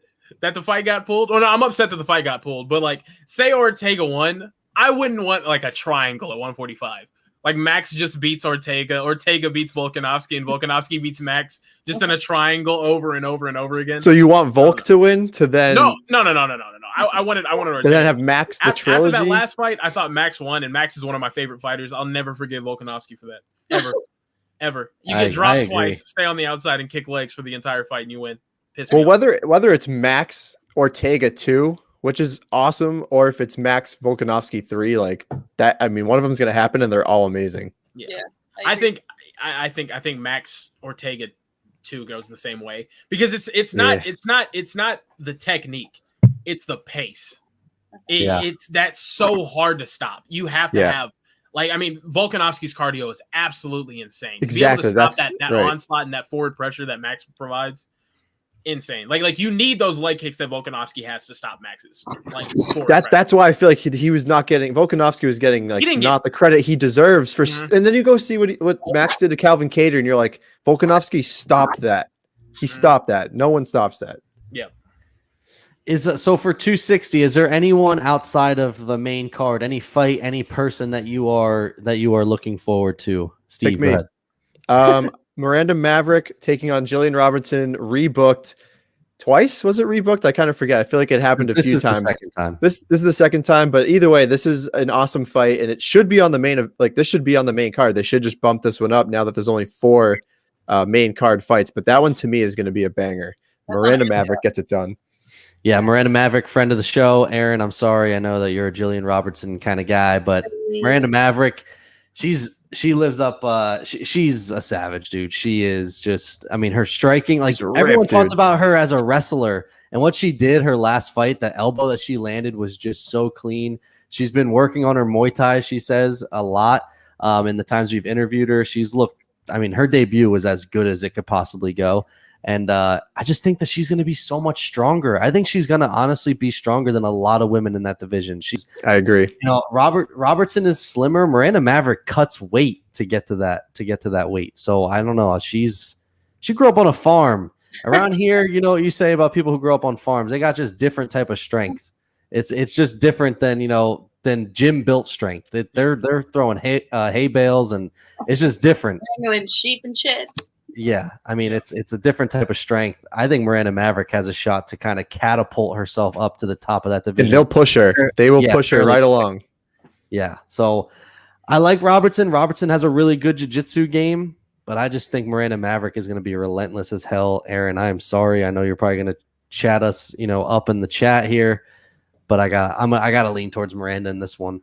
that the fight got pulled. Or no, I'm upset that the fight got pulled. But say Ortega won, I wouldn't want a triangle at 145. Max just beats Ortega, Ortega beats Volkanovski, and Volkanovski beats Max just in a triangle over and over and over again. So you want Volk to win to then? No. I wanted Ortega. To then have Max the trilogy. After that last fight, I thought Max won, and Max is one of my favorite fighters. I'll never forgive Volkanovski for that. Ever. You get dropped twice, stay on the outside and kick legs for the entire fight, and you win. Whether it's Max Ortega 2, which is awesome, or if it's Max Volkanovski 3, that, I mean, one of them is going to happen, and they're all amazing. Yeah. I think Max Ortega 2 goes the same way, because it's not the technique, it's the pace. It's that's so hard to stop. You have to have Like, I mean, Volkanovski's cardio is absolutely insane. Exactly. To be able to stop that right. onslaught and that forward pressure that Max provides, insane. Like you need those leg kicks that Volkanovski has to stop Max's. Like that's why I feel like he was not getting Volkanovski was getting like not the credit he deserves for. And then you go see what Max did to Calvin Kattar, and you're like, Volkanovski stopped that. He stopped that. No one stops that. Yeah. So for 260, is there anyone outside of the main card, any fight, any person that you are looking forward to? Steve, go ahead. Miranda Maverick taking on Jillian Robertson, rebooked twice. Was it rebooked? I kind of forget. I feel like it happened a few times. This is the second time, but either way, this is an awesome fight, and it should be on the main this should be on the main card. They should just bump this one up now that there's only 4 main card fights. But that one to me is going to be a banger. Miranda Maverick gets it done. Yeah, Miranda Maverick, friend of the show. Aaron, I'm sorry. I know that you're a Jillian Robertson kind of guy, but Miranda Maverick, she lives up. She's a savage, dude. She is just, I mean, her striking, like everyone talks about her as a wrestler, and what she did her last fight, the elbow that she landed was just so clean. She's been working on her Muay Thai, she says, a lot. In the times we've interviewed her, she's looked, I mean, her debut was as good as it could possibly go. And I just think that she's going to be so much stronger. I think she's going to honestly be stronger than a lot of women in that division. I agree. You know, Robertson is slimmer. Miranda Maverick cuts weight to get to that weight. So I don't know. She grew up on a farm. Around here, you know what you say about people who grow up on farms. They got just different type of strength. It's just different than, you know, than gym built strength. They're throwing hay bales, and it's just different. Wrangling sheep and shit. Yeah, I mean, it's a different type of strength. I think Miranda Maverick has a shot to kind of catapult herself up to the top of that division. And they'll push her. They will push her right along. Yeah, so I like Robertson. Robertson has a really good jiu-jitsu game, but I just think Miranda Maverick is going to be relentless as hell. Aaron, I am sorry. I know you're probably going to chat us, you know, up in the chat here, but I got to lean towards Miranda in this one.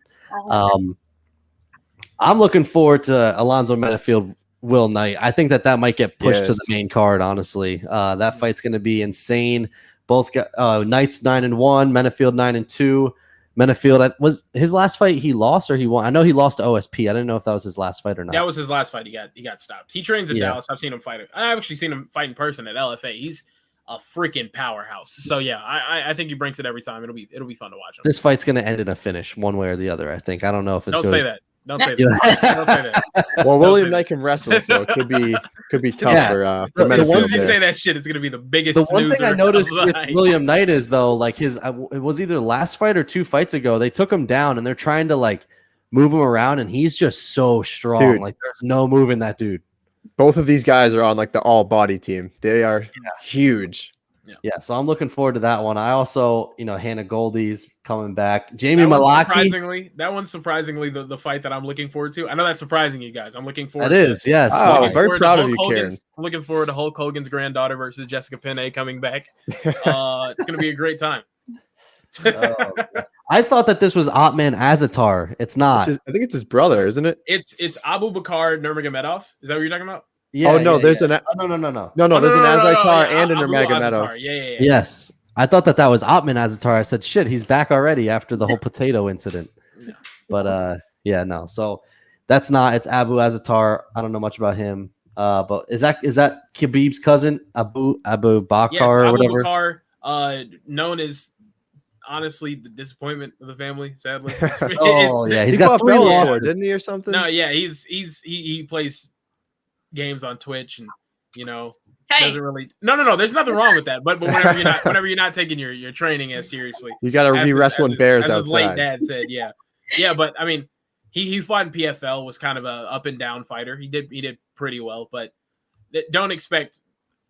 I'm looking forward to Alonzo Menifield, Will Knight. I think that might get pushed to the main card, honestly. That fight's going to be insane. Both Knight's 9-1, Menifield 9-2. Menifield, was his last fight he lost or he won? I know he lost to OSP. I didn't know if that was his last fight or not. That was his last fight. He got stopped. He trains in Dallas. I've seen him fight. I've actually seen him fight in person at LFA. He's a freaking powerhouse. So yeah, I think he brings it every time. It'll be fun to watch him. This fight's going to end in a finish, one way or the other. I think. I don't know if it Don't goes. say that. Don't say that. Don't say that. Well, William Knight can wrestle, so it could be tough for as soon as you say that shit, it's gonna be the biggest. The one thing I noticed with William Knight is though, like it was either last fight or 2 fights ago, they took him down and they're trying to like move him around, and he's just so strong. Dude, like there's no moving that dude. Both of these guys are on like the all body team. They are huge. Yeah, so I'm looking forward to that one. I also, you know, Hannah Goldie's coming back. Jamie Mullarkey. That one's surprisingly the fight that I'm looking forward to. I know that's surprising you guys. I'm looking forward. It is, yes. Oh, very proud of you, Karen. I'm looking forward to Hulk Hogan's granddaughter versus Jessica Penne coming back. It's going to be a great time. I thought that this was Otman Azatar. It's not. I think it's his brother, isn't it? It's Abu Bakar Nurmagomedov. Is that what you're talking about? Yeah, no. There's no. There's an Azatar and a Nurmagomedov. Yeah. Yes, I thought that was Otman Azatar. I said, shit, he's back already after the whole potato incident. But no. So that's not. It's Abu Azatar. I don't know much about him. But is that Khabib's cousin, Abu Bakar or whatever? Abu Bakar, known as honestly the disappointment of the family. Sadly. He's got 3 losses, didn't he, or something? No, yeah, he plays games on Twitch, and you know, doesn't really. No. There's nothing wrong with that. But whenever you're not taking your training as seriously, you got to be wrestling bears outside. As his late dad said, yeah. But I mean, he fought in PFL, was kind of a up and down fighter. He did pretty well, but don't expect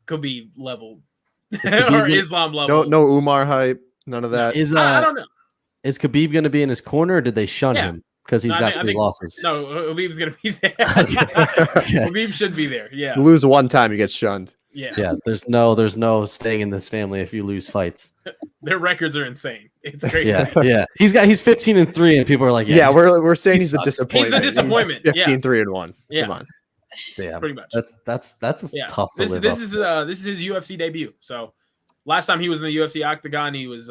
Khabib level or Islam level. No Umar hype. None of that. I don't know. Is Khabib going to be in his corner, or did they shun him? Because he's got 3 losses. No, Khabib's going to be there. Khabib should be there. Yeah. You lose one time, you get shunned. Yeah. There's no staying in this family if you lose fights. Their records are insane. It's crazy. Yeah. He's 15-3, and people are like, we're saying he's a disappointment. He's a disappointment. 15-3-1. Yeah. Come on. Yeah, pretty much. That's tough to live this is his UFC debut. So last time he was in the UFC octagon, he was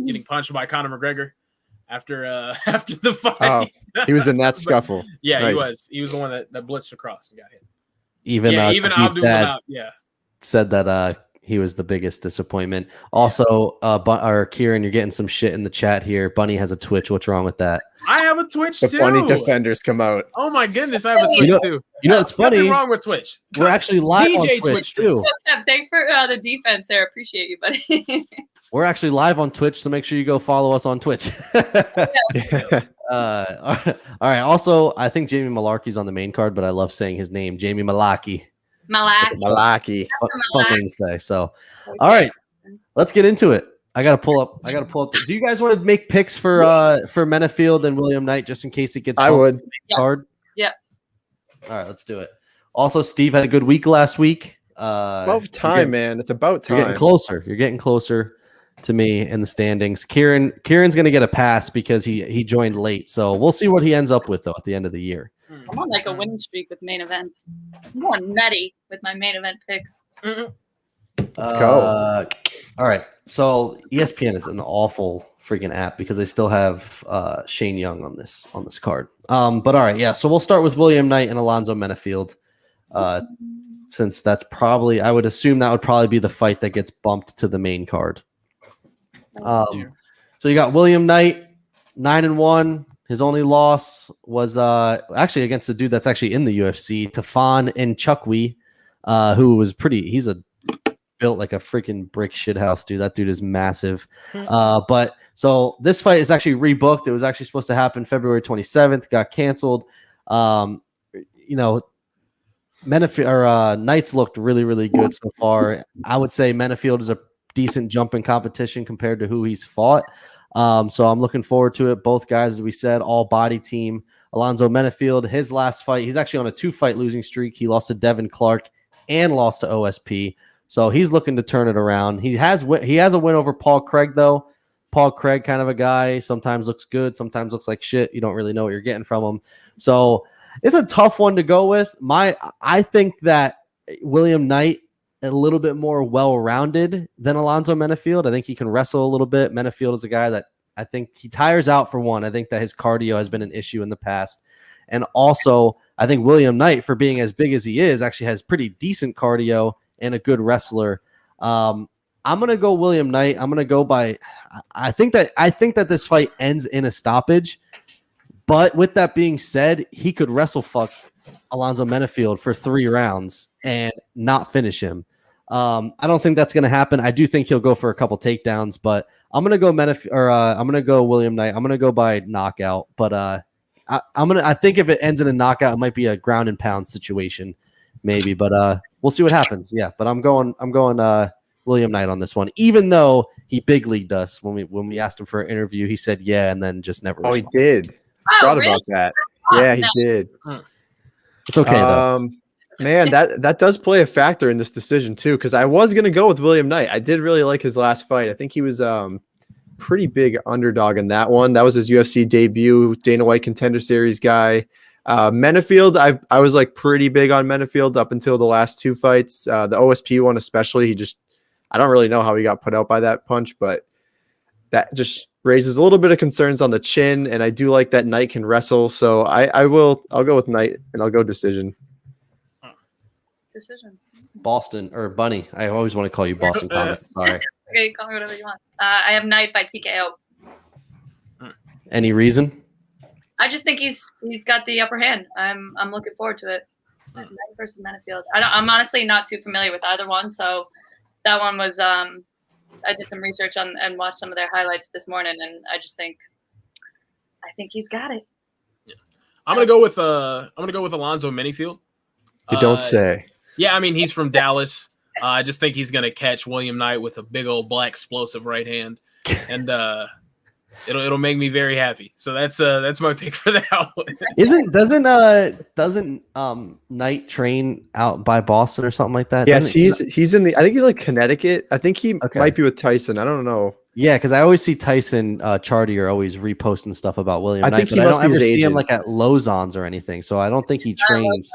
getting punched by Conor McGregor. after after the fight. Oh, he was in that scuffle. Yeah, Nice. He was the one that blitzed across and got hit. Even even Khabib's Abdul dad said that he was the biggest disappointment. Also, Kieran, you're getting some shit in the chat here. Bunny has a Twitch. What's wrong with that? I have a Twitch The too. funny defenders come out. Oh my goodness, I have a Twitch too. You know what's funny? Nothing wrong with Twitch. We're actually live DJ on Twitch too. Thanks for the defense there. Appreciate you, buddy. We're actually live on Twitch, so make sure you go follow us on Twitch. All right. Also, I think Jamie Mullarkey's on the main card, but I love saying his name, Jamie Mullarkey. Mullarkey. It's a fun name to say. So, all right, let's get into it. I gotta pull up. Do you guys want to make picks for Menifield and William Knight just in case it gets? I would. Card. Yeah. All right, let's do it. Also, Steve had a good week last week. About time, man. It's about time. You're getting closer. You're getting closer to me in the standings. Kieran's gonna get a pass because he joined late. So we'll see what he ends up with though at the end of the year. I'm on like a winning streak with main events. I'm going nutty with my main event picks. Let's go. All right. So ESPN is an awful freaking app because they still have Shane Young on this card. But all right, yeah. So we'll start with William Knight and Alonzo Menifield. Since that's probably, I would assume that would probably be the fight that gets bumped to the main card. So you got William Knight, 9-1. His only loss was actually against a dude that's actually in the UFC, Tafon Nchukwi, who was he's built like a freaking brick shithouse, dude. That dude is massive. But so this fight is actually rebooked. It was actually supposed to happen February 27th, got canceled. Knight's looked really, really good so far. I would say Menifield is a decent jump in competition compared to who he's fought. So I'm looking forward to it. Both guys, as we said, all body team. Alonzo Menifield, his last fight, he's actually on a 2-fight losing streak. He lost to Devin Clark and lost to OSP. So he's looking to turn it around. He has a win over Paul Craig, though. Paul Craig, kind of a guy, sometimes looks good, sometimes looks like shit. You don't really know what you're getting from him. So it's a tough one to go with. I think that William Knight a little bit more well-rounded than Alonzo Menifield. I think he can wrestle a little bit. Menifield is a guy that I think he tires out for one. I think that his cardio has been an issue in the past. And also, I think William Knight, for being as big as he is, actually has pretty decent cardio and a good wrestler. I'm gonna go William Knight. I'm gonna go by. I think that this fight ends in a stoppage. But with that being said, he could wrestle fuck Alonzo Menifield for 3 rounds and not finish him. I don't think that's gonna happen. I do think he'll go for a couple takedowns, but I'm gonna go I'm gonna go William Knight. I'm gonna go by knockout. But I think if it ends in a knockout, it might be a ground and pound situation, maybe. But we'll see what happens. Yeah, but I'm going William Knight on this one, even though he big leagued us when we asked him for an interview. He said yeah, and then just never. Oh, he did. Forgot about that. Yeah, he did. It's okay though. Man, that does play a factor in this decision too, because I was gonna go with William Knight. I did really like his last fight. I think he was pretty big underdog in that one. That was his UFC debut, Dana White Contender Series guy. Menifield, I was like pretty big on Menifield up until the last 2 fights. The OSP one especially, I don't really know how he got put out by that punch, but that just raises a little bit of concerns on the chin, and I do like that Knight can wrestle, so I'll go with Knight, and I'll go decision. Decision. Boston or Bunny. I always want to call you Boston Comic. Sorry. Okay, call me whatever you want. I have Knight by TKO. Any reason? I just think he's got the upper hand. I'm looking forward to it. Knight versus Menifield. I'm honestly not too familiar with either one, so that one was I did some research on and watched some of their highlights this morning, and I think he's got it. Yeah. I'm gonna go with Alonzo Menifield. You don't say. Yeah, I mean he's from Dallas. I just think he's gonna catch William Knight with a big old black explosive right hand, and it'll make me very happy. So that's my pick for that one. Doesn't Knight train out by Boston or something like that? Yes, he's in the. I think he's like Connecticut. I think he might be with Tyson. I don't know. Yeah, because I always see Tyson Chartier always reposting stuff about William Knight, think but I don't ever see him like at Lozon's or anything. So I don't think he trains.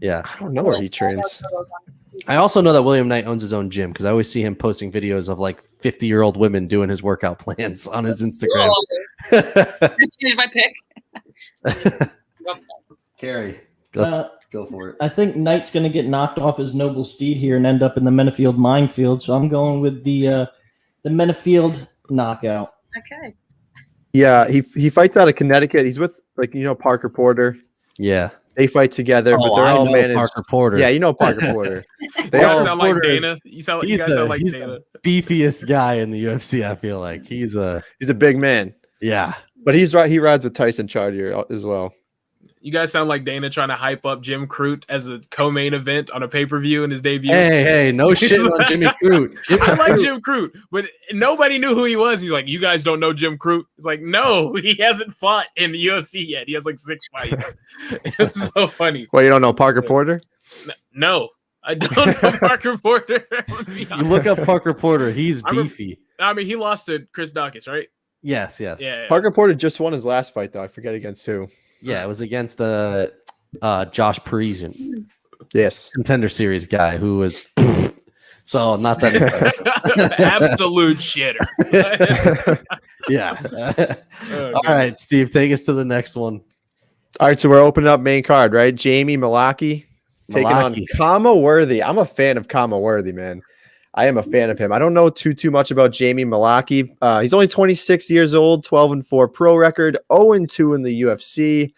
Yeah, I don't know where he trains. I also know that William Knight owns his own gym because I always see him posting videos of like 50-year-old women doing his workout plans on his Instagram. Change my pick. Carrie, let's go for it. I think Knight's going to get knocked off his noble steed here and end up in the Menifield minefield. So I'm going with the Menifield knockout. Okay. Yeah, he fights out of Connecticut. He's with Parker Porter. Yeah. They fight together, but they're all managed. Parker Porter. Yeah, you know Parker Porter. They all sound like Dana. You guys sound like Dana. The beefiest guy in the UFC. I feel like he's a big man. Yeah, but he's right. He rides with Tyson Chartier as well. You guys sound like Dana trying to hype up Jim Crute as a co-main event on a pay-per-view in his debut. Hey, no shit on Jimmy Crute. I like Jim Crute, but nobody knew who he was. He's like, you guys don't know Jim Crute? It's like, no, he hasn't fought in the UFC yet. He has like 6 fights. It's so funny. Well, you don't know Parker Porter? No, I don't know Parker Porter. You look up Parker Porter. He's beefy. I mean, he lost to Chris Dawkins, right? Yes. Yeah. Parker Porter just won his last fight, though. I forget against who. Yeah, it was against Josh Parisian. Yes. Contender Series guy who was so not that absolute shitter. Yeah. All right, Steve, take us to the next one. All right, so we're opening up main card, right? Jamie Mullarkey taking on Khama Worthy. I'm a fan of Khama Worthy, man. I am a fan of him. I don't know too much about Jamie Mullarkey. He's only 26 years old, 12-4 pro record, 0-2 in the UFC.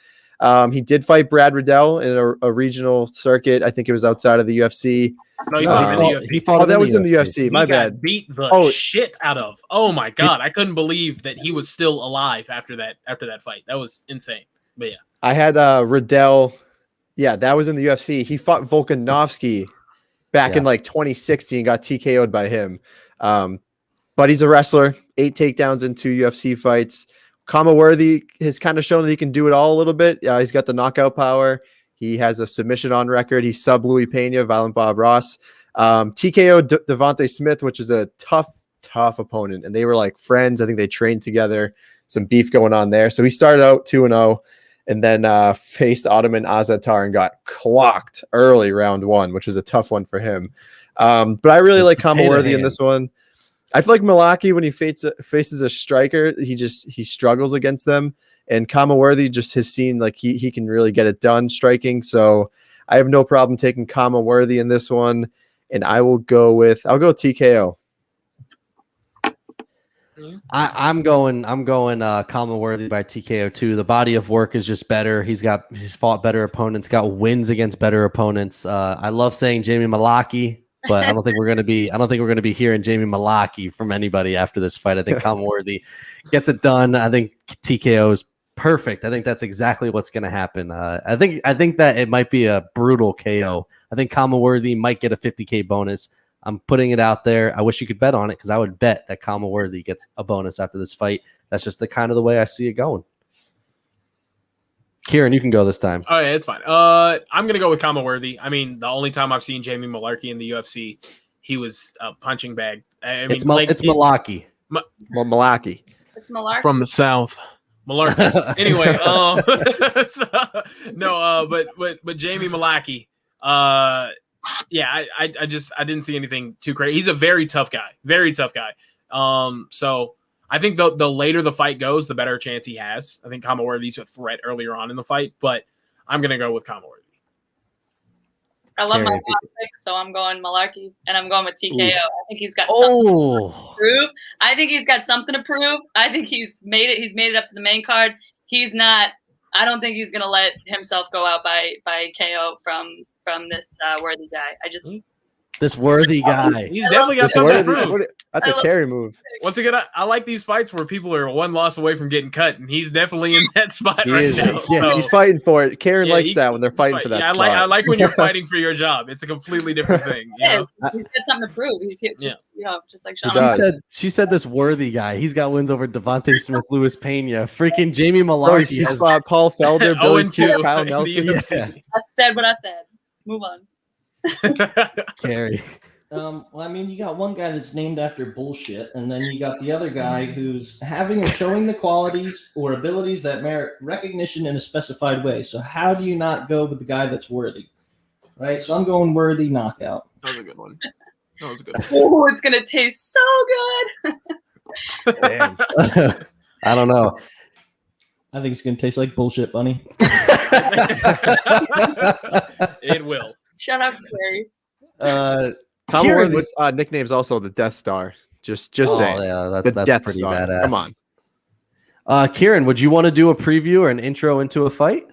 He did fight Brad Riddell in a regional circuit. I think it was outside of the UFC. No, he fought in the UFC. He fought that was in the UFC. My bad. Beat the shit out of. Oh my god, I couldn't believe that he was still alive after that fight. That was insane. But yeah, I had Riddell. Yeah, that was in the UFC. He fought Volkanovski back in like 2016, got TKO'd by him. But he's a wrestler, 8 takedowns in 2 UFC fights. Khama Worthy has kind of shown that he can do it all a little bit. He's got the knockout power. He has a submission on record. He's sub Louis Pena, Violent Bob Ross. TKO Devontae Smith, which is a tough opponent. And they were like friends. I think they trained together. Some beef going on there. So he started out 2-0. And then faced Ottoman Azatar and got clocked early round 1, which was a tough one for him. But I really like Khama Worthy in this one. I feel like Mullarkey, when he faces a striker, he struggles against them. And Khama Worthy just has seen like he can really get it done striking. So I have no problem taking Khama Worthy in this one. And I'll go TKO. I'm going Khama Worthy by TKO too. The body of work is just better. He's fought better opponents, got wins against better opponents. I love saying Jamie Mullarkey, but I don't think we're going to be hearing Jamie Mullarkey from anybody after this fight. I think Khama Worthy gets it done. I think TKO is perfect. I think that's exactly what's going to happen. I think that it might be a brutal KO. I think Khama Worthy might get a $50K bonus. I'm putting it out there. I wish you could bet on it because I would bet that Khama Worthy gets a bonus after this fight. That's just the kind of the way I see it going. Kieran, you can go this time. Oh, yeah, it's fine. I'm going to go with Khama Worthy. I mean, the only time I've seen Jamie Mullarkey in the UFC, he was a punching bag. I mean, it's Mullarkey. Mullarkey. It's Mullarkey. From the South. Mullarkey. Anyway, but Jamie Mullarkey, yeah, I didn't see anything too crazy. He's a very tough guy. So I think the later the fight goes, the better chance he has. I think Khama Worthy's a threat earlier on in the fight, but I'm going to go with Khama Worthy. I love my picks, so I'm going Mullarkey, and I'm going with TKO. I think he's got something to prove. I think he's got something to prove. I think he's made it. He's made it up to the main card. He's not. I don't think he's going to let himself go out by KO from this Worthy guy. This Worthy guy. He's definitely got something to prove. That's a carry move. Once again, I like these fights where people are one loss away from getting cut, and he's definitely in that spot now. Yeah, so, he's fighting for it. Karen likes that when they're fighting for that spot. I like when you're fighting for your job. It's a completely different thing. You know? He's got something to prove. He's just like Sean. She said this Worthy guy. He's got wins over Devontae Smith, Louis Pena, freaking Jamie Mullarkey. He's fought Paul Felder, Billy Q, Kyle Nelson. I said what I said. Move on. Carrie. Well, I mean, you got one guy that's named after bullshit, and then you got the other guy who's having or showing the qualities or abilities that merit recognition in a specified way. So how do you not go with the guy that's worthy? Right? So I'm going Worthy knockout. That was a good one. That was good. Oh, it's gonna taste so good. Damn. I don't know. I think it's gonna taste like bullshit, Bunny. It will. Shut up, Clary. Tom Kieran Worthy's nickname's also the Death Star. Just saying. Yeah, The that's Death pretty Star. badass. Come on. Kieran, would you want to do a preview or an intro into a fight?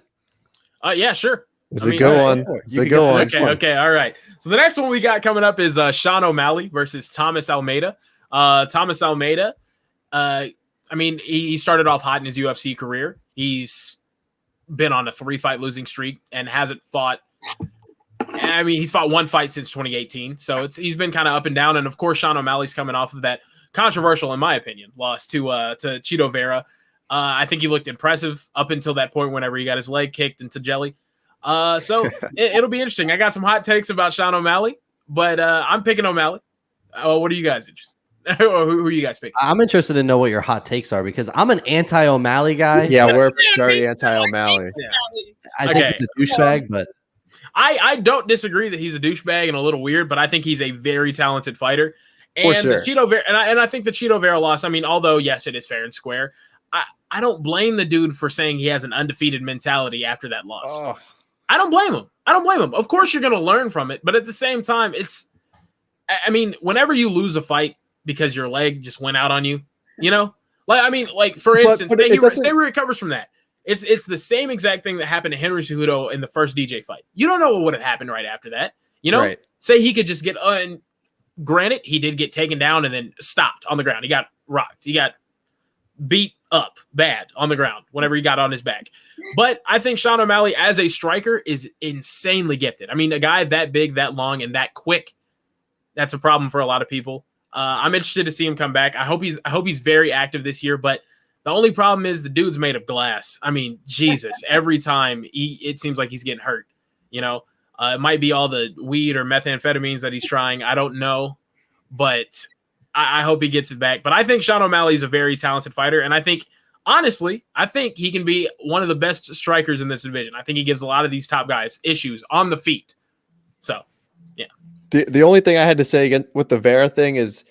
Yeah, sure. It's a good one. It's a good one. Okay, all right. So the next one we got coming up is Sean O'Malley versus Thomas Almeida. Thomas Almeida, I mean, he started off hot in his UFC career. He's been on a 3-fight losing streak and hasn't fought. I mean, he's fought one fight since 2018. So he's been kind of up and down. And of course, Sean O'Malley's coming off of that controversial, in my opinion, loss to Chito Vera. I think he looked impressive up until that point whenever he got his leg kicked into jelly. So it'll be interesting. I got some hot takes about Sean O'Malley, but I'm picking O'Malley. What are you guys interested? Who are you guys picking? I'm interested to know what your hot takes are because I'm an anti-O'Malley guy. Yeah, we're very anti-O'Malley. Yeah. I think it's a douchebag, but I don't disagree that he's a douchebag and a little weird, but I think he's a very talented fighter. And sure. Chito Vera, and I think the Chito Vera loss, I mean, although yes, it is fair and square, I don't blame the dude for saying he has an undefeated mentality after that loss. Oh. I don't blame him. Of course, you're going to learn from it, but at the same time, I mean, whenever you lose a fight because your leg just went out on you, you know, like for instance, say he recovers from that. It's the same exact thing that happened to Henry Cejudo in the first DJ fight. You don't know what would have happened right after that. You know, Right. Say he could just get, and granted, he did get taken down and then stopped on the ground. He got rocked. He got beat up bad on the ground whenever he got on his back. But I think Sean O'Malley as a striker is insanely gifted. I mean, a guy that big, that long, and that quick, that's a problem for a lot of people. I'm interested to see him come back. I hope he's very active this year, but the only problem is the dude's made of glass. I mean, Jesus, every time it seems like he's getting hurt, you know. It might be all the weed or methamphetamines that he's trying. I don't know, but I hope he gets it back. But I think Sean O'Malley is a very talented fighter, and I think, honestly, he can be one of the best strikers in this division. I think he gives a lot of these top guys issues on the feet. So, yeah. The only thing I had to say again with the Vera thing is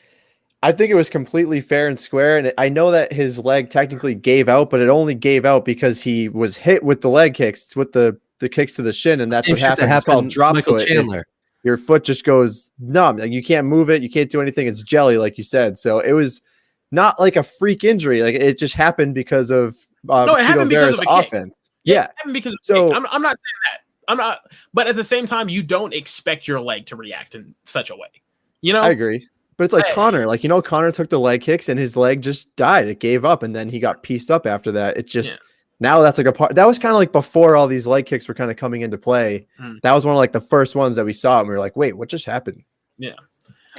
I think it was completely fair and square. And I know that his leg technically gave out, but it only gave out because he was hit with the leg kicks, with the kicks to the shin. And that's what happened. It's called drop foot. Chandler. Your foot just goes numb. Like you can't move it. You can't do anything. It's jelly, like you said. So it was not like a freak injury. Like it just happened because of Chito Vera's offense. Yeah. It happened because of I'm not saying that. I'm not, but at the same time, you don't expect your leg to react in such a way. You know, I agree. But it's like Connor, like, you know, Connor took the leg kicks and his leg just died. It gave up and then he got pieced up after that. It just now that's like a part that was kind of like before all these leg kicks were kind of coming into play. That was one of like the first ones that we saw and we were like, wait, what just happened? Yeah.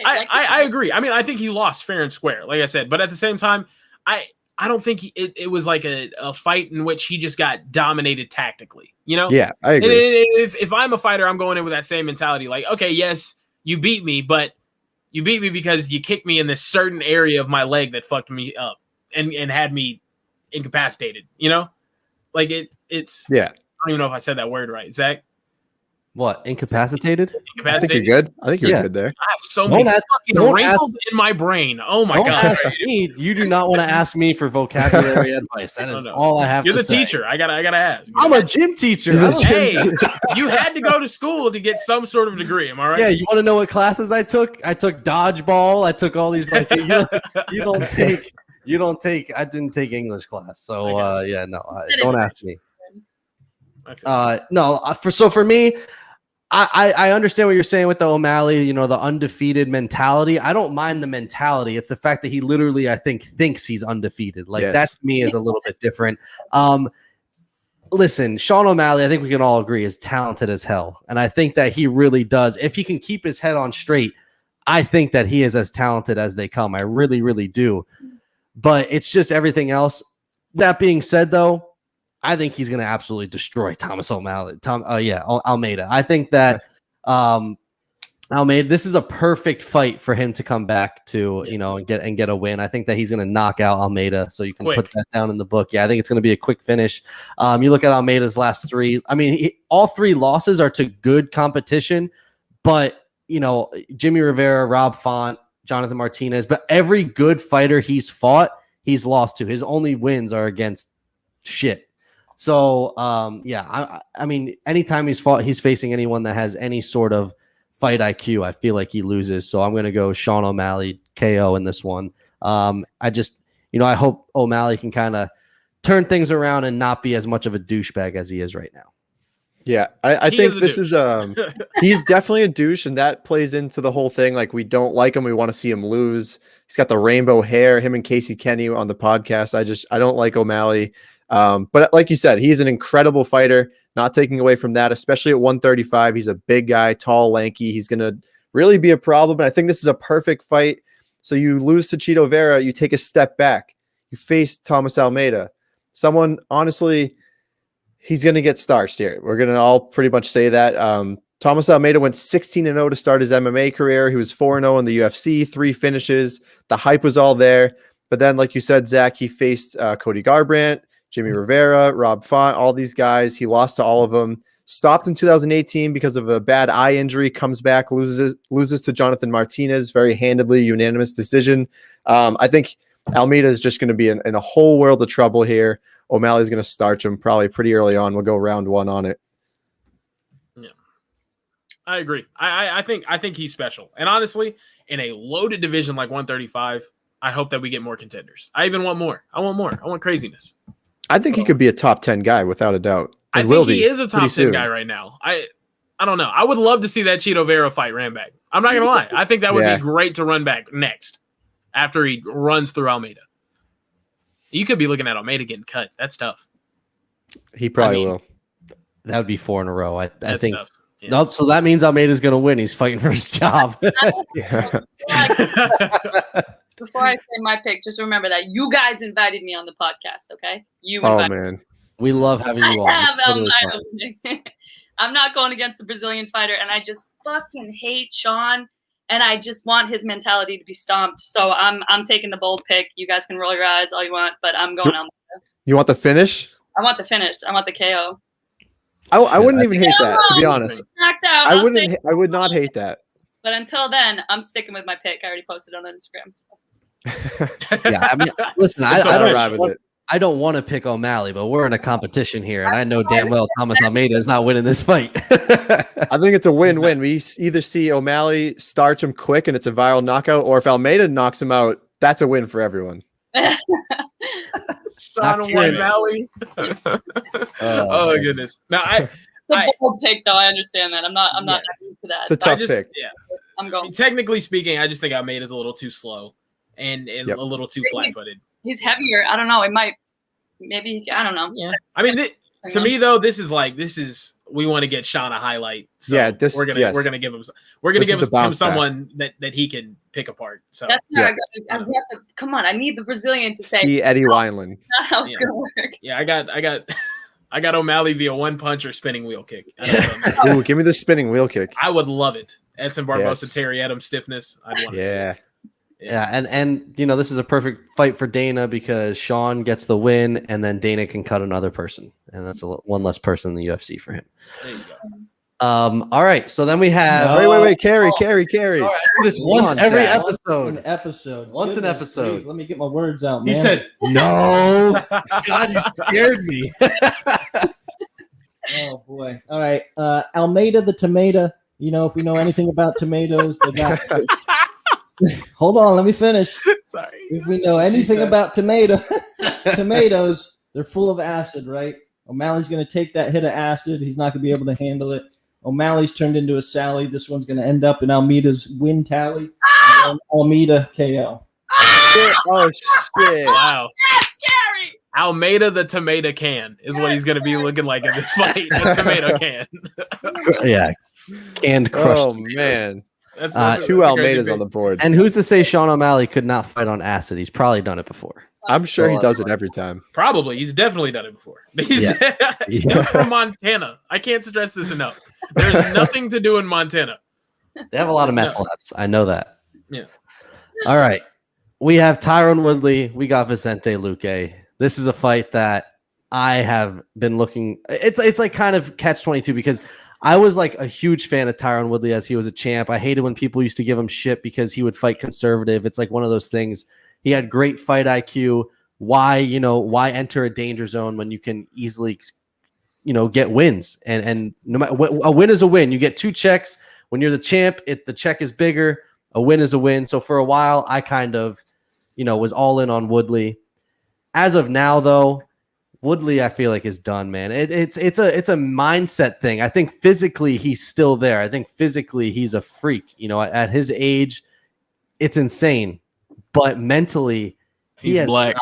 I agree. I mean, I think he lost fair and square, like I said, but at the same time, I don't think it was like a fight in which he just got dominated tactically, you know? Yeah, I agree. If I'm a fighter, I'm going in with that same mentality. Like, okay, yes, you beat me, but you beat me because you kicked me in this certain area of my leg that fucked me up and had me incapacitated, you know? Like it's I don't even know if I said that word right. Zach? What? Incapacitated? I think you're good. I think you're good there. I have so many fucking wrinkles in my brain. Oh my God. Ask me. You do not want to ask me for vocabulary advice. That is all I have to say. You're the teacher. I gotta ask. I'm a gym teacher. Hey, you had to go to school to get some sort of degree. Am I right? Yeah, you want to know what classes I took? I took dodgeball. I took all these like you don't take I didn't take English class. So don't ask me. For me, I understand what you're saying with the O'Malley, you know, the undefeated mentality. I don't mind the mentality. It's the fact that he literally, I think, thinks he's undefeated. Like that to me is a little bit different. Listen, Sean O'Malley, I think we can all agree, is talented as hell. And I think that he really does. If he can keep his head on straight, I think that he is as talented as they come. I really, really do. But it's just everything else. That being said, though, I think he's going to absolutely destroy Thomas O'Malley. Almeida. I think that Almeida, this is a perfect fight for him to come back to, you know, and get a win. I think that he's going to knock out Almeida. So you can put that down in the book. Yeah, I think it's going to be a quick finish. You look at Almeida's last three. I mean, all three losses are to good competition, but Jimmy Rivera, Rob Font, Jonathan Martinez, but every good fighter he's fought, he's lost to. His only wins are against shit. So, I mean, anytime he's facing anyone that has any sort of fight IQ, I feel like he loses. So I'm going to go Sean O'Malley KO in this one. I hope O'Malley can kind of turn things around and not be as much of a douchebag as he is right now. Yeah, I think this is he's definitely a douche, and that plays into the whole thing. Like, we don't like him. We want to see him lose. He's got the rainbow hair, him and Casey Kenny on the podcast. I don't like O'Malley. But like you said, he's an incredible fighter, not taking away from that, especially at 135. He's a big guy, tall, lanky. He's going to really be a problem. And I think this is a perfect fight. So you lose to Chito Vera, you take a step back. You face Thomas Almeida. Someone, honestly, he's going to get starched here. We're going to all pretty much say that. Thomas Almeida went 16-0 to start his MMA career. He was 4-0 in the UFC, 3 finishes. The hype was all there. But then, like you said, Zach, he faced Cody Garbrandt, Jimmy Rivera, Rob Font, all these guys. He lost to all of them. Stopped in 2018 because of a bad eye injury. Comes back, loses to Jonathan Martinez very handedly, unanimous decision. I think Almeida is just going to be in a whole world of trouble here. O'Malley's going to starch him probably pretty early on. We'll go round 1 on it. Yeah, I agree. I think he's special. And honestly, in a loaded division like 135, I hope that we get more contenders. I even want more. I want craziness. I think he could be a top 10 guy without a doubt. I think he is a top 10 guy right now. I don't know. I would love to see that Chito Vera fight ran back. I'm not going to lie. I think that would be great to run back next after he runs through Almeida. You could be looking at Almeida getting cut. That's tough. He probably will. That would be 4 in a row. I think. Tough. Yeah. Nope. So that means Almeida's going to win. He's fighting for his job. Before I say my pick, just remember that you guys invited me on the podcast, okay? Man. We love having you on. I'm not going against the Brazilian fighter, and I just fucking hate Sean, and I just want his mentality to be stomped. So I'm taking the bold pick. You guys can roll your eyes all you want, but I'm going on. You want the finish? I want the finish. I want the KO. I wouldn't even hate that, to be honest. Knocked out. I would not hate that. But until then, I'm sticking with my pick. I already posted on Instagram. So. Yeah, I mean, listen, I don't want to pick O'Malley, but we're in a competition here, and I know damn well Thomas Almeida is not winning this fight. I think it's a win-win. We either see O'Malley starch him quick and it's a viral knockout, or if Almeida knocks him out, that's a win for everyone. Sean O'Malley. Oh goodness! Now it's a bold pick, though. I understand that. I'm not happy for that. It's a tough pick. Yeah, I'm going. Technically speaking, I just think Almeida's a little too slow and a little too flat-footed. He's heavier. I don't know. It might, maybe, I don't know. Yeah. I mean, to me though, this is we want to get Sean a highlight. So yeah, we're gonna give him someone that he can pick apart. So that's I have to, come on. I need the Brazilian to say Eddie Wineland. Not how it's gonna work. Yeah, I got O'Malley via one punch or spinning wheel kick. Ooh, give me the spinning wheel kick. I would love it. Edson Barbosa, Terry Adams stiffness. I'd want to see it. Yeah, and this is a perfect fight for Dana because Sean gets the win, and then Dana can cut another person, and that's one less person in the UFC for him. There you go. All right, so then we have wait, Carrie. All right, this once every episode. Once an episode. Let me get my words out, man. He said no. God, you scared me. Oh boy! All right, Almeida the tomato. If we know anything about tomatoes, they got. Hold on, let me finish. Sorry. If we know anything about tomatoes, they're full of acid, right? O'Malley's going to take that hit of acid. He's not going to be able to handle it. O'Malley's turned into a Sally. This one's going to end up in Almeida's win tally. Almeida KO. Oh, shit. Wow. That's scary. Almeida the tomato can is what he's going to be looking like in this fight. A tomato can. Yeah. Canned crushed. Oh, man. That's 2 Almeidas on the board. And who's to say Sean O'Malley could not fight on acid? He's probably done it before. I'm sure he does it every time. Probably. He's definitely done it before. He's from Montana. I can't stress this enough. There's nothing to do in Montana. They have a lot of meth labs. I know that. Yeah. All right. We have Tyron Woodley. We got Vicente Luque. This is a fight that I have been looking. It's like kind of catch-22 because I was like a huge fan of Tyron Woodley as he was a champ. I hated when people used to give him shit because he would fight conservative. It's like one of those things. He had great fight IQ. Why enter a danger zone when you can easily, get wins? And no matter a win is a win. You get 2 checks. When you're the champ, the check is bigger. A win is a win. So for a while, I kind of, was all in on Woodley. As of now, though, Woodley, I feel like, is done, man. It's a mindset thing. I think physically he's still there. I think physically he's a freak. At his age, it's insane. But mentally, he's black.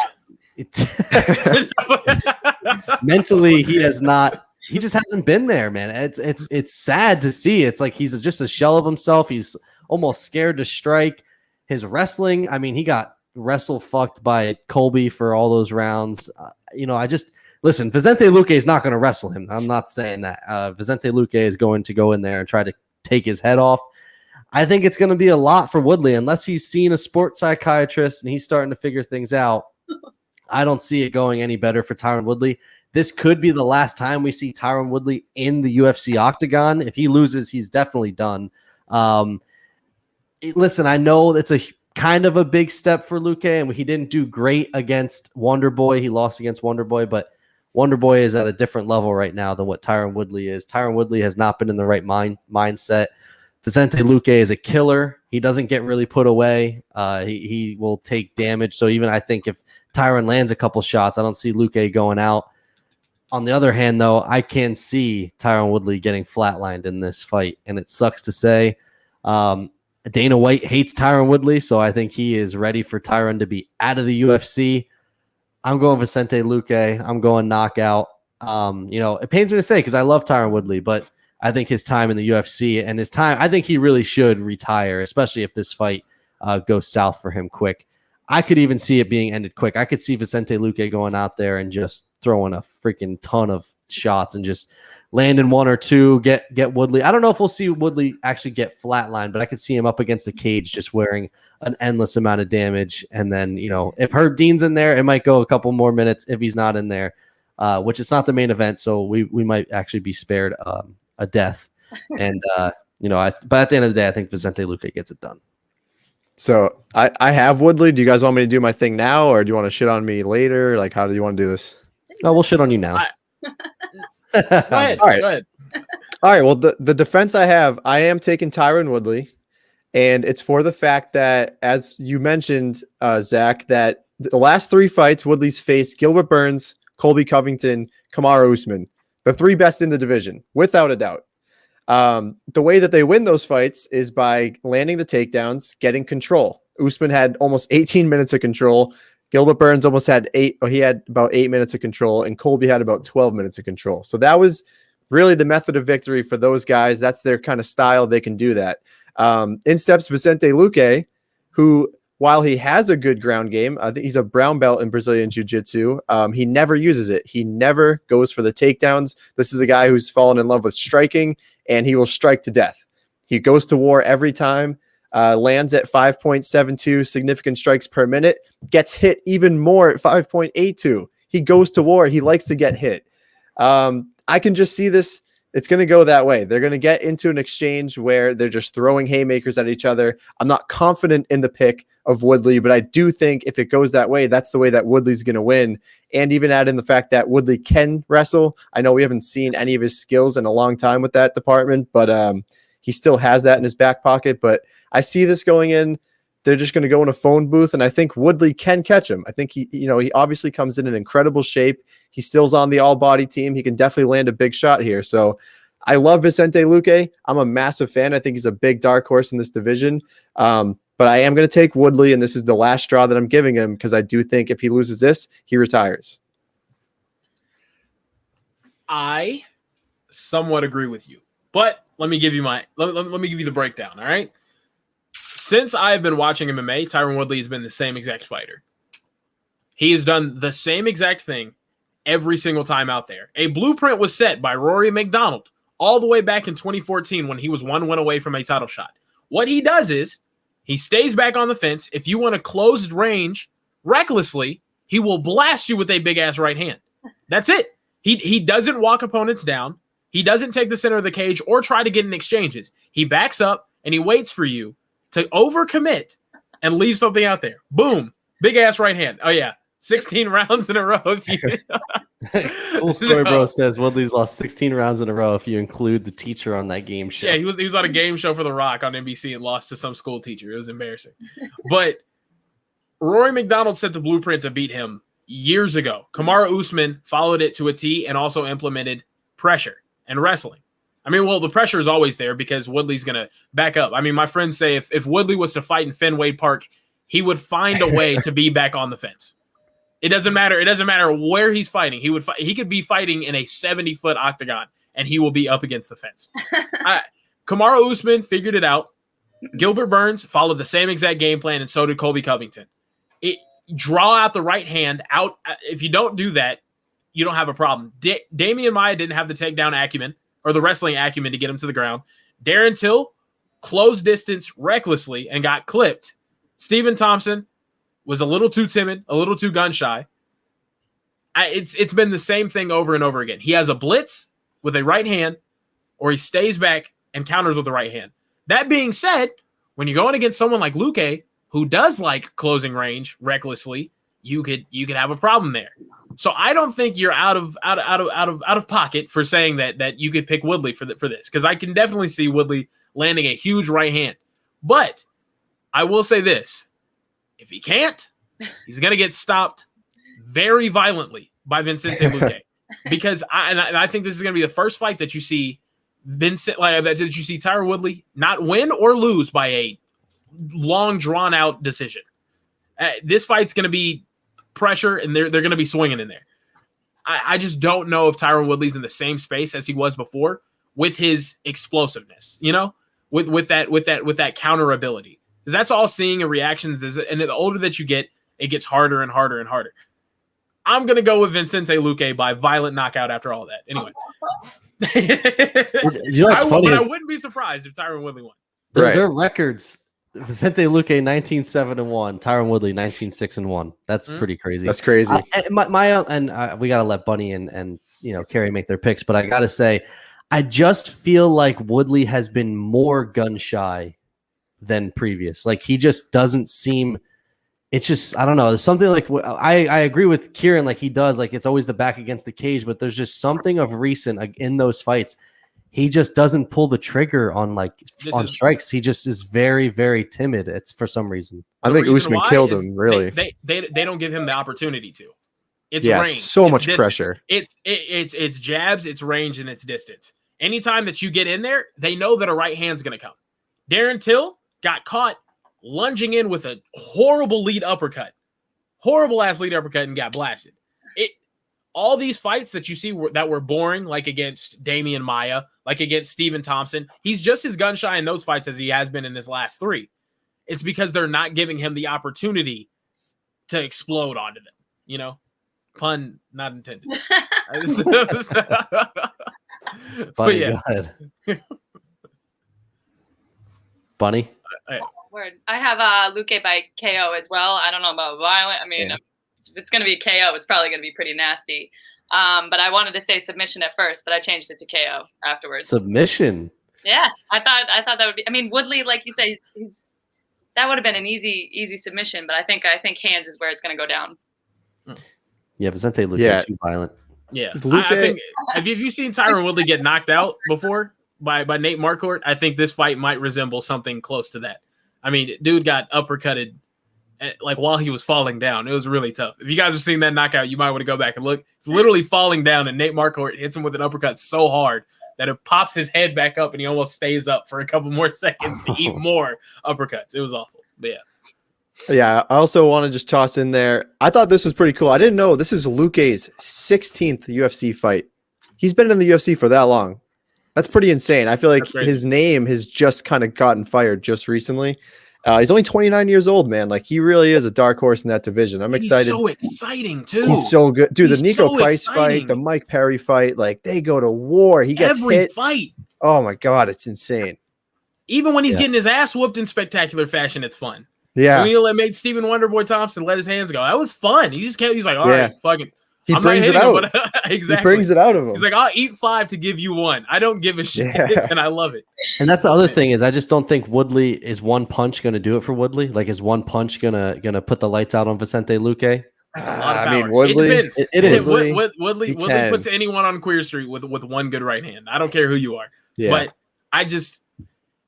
Mentally, he has not. He just hasn't been there, man. It's sad to see. It's like he's just a shell of himself. He's almost scared to strike. His wrestling, I mean, he got wrestle fucked by Colby for all those rounds. Listen, Vicente Luque is not going to wrestle him. I'm not saying that. Vicente Luque is going to go in there and try to take his head off. I think it's going to be a lot for Woodley unless he's seen a sports psychiatrist and he's starting to figure things out. I don't see it going any better for Tyron Woodley. This could be the last time we see Tyron Woodley in the UFC octagon. If he loses, he's definitely done. Listen, I know it's a kind of a big step for Luque, and he didn't do great against Wonderboy. He lost against Wonderboy, but Wonderboy is at a different level right now than what Tyron Woodley is. Tyron Woodley has not been in the right mindset. Vicente Luque is a killer. He doesn't get really put away. He will take damage. So even I think if Tyron lands a couple shots, I don't see Luque going out. On the other hand, though, I can see Tyron Woodley getting flatlined in this fight, and it sucks to say. Dana White hates Tyron Woodley, so I think he is ready for Tyron to be out of the UFC. I'm going Vicente Luque. I'm going knockout. It pains me to say because I love Tyron Woodley, but I think his time in the UFC and I think he really should retire, especially if this fight goes south for him quick. I could even see it being ended quick. I could see Vicente Luque going out there and just throwing a freaking ton of shots and just landing 1 or 2, get Woodley. I don't know if we'll see Woodley actually get flatlined, but I could see him up against the cage just wearing an endless amount of damage. And then, if Herb Dean's in there, it might go a couple more minutes. If he's not in there, which it's not the main event, so we might actually be spared a death. And, but at the end of the day, I think Vicente Luque gets it done. So I have Woodley. Do you guys want me to do my thing now, or do you want to shit on me later? Like, how do you want to do this? No, we'll shit on you now. Go ahead. All right. Go ahead. All right. Well, the defense I have, I am taking Tyron Woodley, and it's for the fact that, as you mentioned, Zach, that the last 3 fights, Woodley's faced Gilbert Burns, Colby Covington, Kamaru Usman, the 3 best in the division, without a doubt. The way that they win those fights is by landing the takedowns, getting control. Usman had almost 18 minutes of control. Gilbert Burns almost had 8, or he had about 8 minutes of control, and Colby had about 12 minutes of control. So that was really the method of victory for those guys. That's their kind of style. They can do that. In steps Vicente Luque, who, while he has a good ground game, I think he's a brown belt in Brazilian Jiu-Jitsu. He never uses it. He never goes for the takedowns. This is a guy who's fallen in love with striking, and he will strike to death. He goes to war every time. Lands at 5.72 significant strikes per minute, gets hit even more at 5.82. He goes to war. He likes to get hit. I can just see this. It's going to go that way. They're going to get into an exchange where they're just throwing haymakers at each other. I'm not confident in the pick of Woodley, but I do think if it goes that way, that's the way that Woodley's going to win. And even add in the fact that Woodley can wrestle. I know we haven't seen any of his skills in a long time with that department, but he still has that in his back pocket. But I see this going in. They're just going to go in a phone booth, and I think Woodley can catch him. I think he obviously comes in incredible shape. He still's on the all-body team. He can definitely land a big shot here. So I love Vicente Luque. I'm a massive fan. I think he's a big dark horse in this division. But I am going to take Woodley, and this is the last straw that I'm giving him because I do think if he loses this, he retires. I somewhat agree with you, but let me give you let me give you the breakdown. All right. Since I've been watching MMA, Tyron Woodley has been the same exact fighter. He has done the same exact thing every single time out there. A blueprint was set by Rory McDonald all the way back in 2014 when he was 1 win away from a title shot. What he does is he stays back on the fence. If you want a closed range recklessly, he will blast you with a big-ass right hand. That's it. He doesn't walk opponents down. He doesn't take the center of the cage or try to get in exchanges. He backs up and he waits for you to overcommit and leave something out there. Boom. Big ass right hand. Oh, yeah. 16 rounds in a row. Cool story, bro. Says Woodley's lost 16 rounds in a row if you include the teacher on that game show. Yeah, he was on a game show for The Rock on NBC and lost to some school teacher. It was embarrassing. But Rory McDonald set the blueprint to beat him years ago. Kamaru Usman followed it to a T and also implemented pressure and wrestling. I mean, well, the pressure is always there because Woodley's going to back up. I mean, my friends say if Woodley was to fight in Fenway Park, he would find a way to be back on the fence. It doesn't matter. It doesn't matter where he's fighting. He could be fighting in a 70-foot octagon, and he will be up against the fence. Kamaru Usman figured it out. Gilbert Burns followed the same exact game plan, and so did Colby Covington. Draw out the right hand out. If you don't do that, you don't have a problem. Damian Maia didn't have the takedown acumen or the wrestling acumen to get him to the ground. Darren Till closed distance recklessly and got clipped. Stephen Thompson was a little too timid, a little too gun shy. It's been the same thing over and over again. He has a blitz with a right hand, or he stays back and counters with the right hand. That being said, when you're going against someone like Luque, who does like closing range recklessly, you could have a problem there. So I don't think you're out of pocket for saying that you could pick Woodley for this, because I can definitely see Woodley landing a huge right hand. But I will say this. If he can't, he's going to get stopped very violently by Vicente Luque, because I think this is going to be the first fight that you see that you see Tyron Woodley not win or lose by a long drawn out decision. This fight's going to be pressure, and they're going to be swinging in there. I just don't know if Tyron Woodley's in the same space as he was before with his explosiveness, with that counter ability. Because that's all seeing and reactions is, and the older that you get, it gets harder and harder and harder. I'm going to go with Vicente Luque by violent knockout after all that. Anyway. What's funny but I wouldn't be surprised if Tyron Woodley won. Their records, Vicente Luque 19-7-1, Tyron Woodley 19-6-1. That's pretty crazy. That's crazy. We got to let Bunny and Kerry make their picks, but I got to say, I just feel like Woodley has been more gun shy than previous. Like, he just doesn't seem, it's just, I don't know. There's something like, I agree with Kieran, like he does, like it's always the back against the cage, but there's just something of recent in those fights. He just doesn't pull the trigger on strikes. He just is very, very timid. It's for some reason. I think Usman killed him, really. They don't give him the opportunity to. It's range. So much distance. Pressure. It's jabs, it's range, and it's distance. Anytime that you get in there, they know that a right hand's going to come. Darren Till got caught lunging in with a horrible lead uppercut. Horrible-ass lead uppercut and got blasted. All these fights that you see that were boring, like against Damian Maia, like against Stephen Thompson, he's just as gun-shy in those fights as he has been in his last three. It's because they're not giving him the opportunity to explode onto them. Pun not intended. Bunny, go ahead. Bunny? Word. I have Luque by KO as well. I don't know about violent. I mean, if it's going to be KO, it's probably going to be pretty nasty. But I wanted to say submission at first, but I changed it to KO afterwards. Submission? Yeah, I thought that would be. I mean, Woodley, like you say, that would have been an easy submission. But I think hands is where it's going to go down. Yeah, Vicente Luque too violent. Yeah, I think have you seen Tyron Woodley get knocked out before by Nate Marquardt? I think this fight might resemble something close to that. I mean, dude got uppercutted like while he was falling down. It was really tough. If you guys have seen that knockout, you might want to go back and look. It's literally falling down, and Nate Marquardt hits him with an uppercut so hard that it pops his head back up, and he almost stays up for a couple more seconds to eat more uppercuts. It was awful. But yeah, I also want to just toss in there. I thought this was pretty cool. I didn't know this is Luque's 16th UFC fight. He's been in the UFC for that long. That's pretty insane. I feel like his name has just kind of gotten fired just recently. He's only 29 years old, man. Like, he really is a dark horse in that division. I'm excited. He's so exciting, too. He's so good. Dude, the Nico Price fight, the Mike Perry fight, like, they go to war. He gets every hit. Fight. Oh, my God. It's insane. Even when he's getting his ass whooped in spectacular fashion, it's fun. Yeah. When he made Stephen Wonderboy Thompson let his hands go. That was fun. He just kept, he's like, all right, fuck it. He brings it out. Exactly. He brings it out of him. He's like, I'll eat 5 to give you 1. I don't give a shit, and I love it. And that's the other thing is I just don't think Woodley is one punch going to do it for Woodley. Like, is one punch gonna put the lights out on Vicente Luque? That's a lot of power. I mean, Woodley, it depends. It is. Woodley puts anyone on Queer Street with one good right hand. I don't care who you are. Yeah. But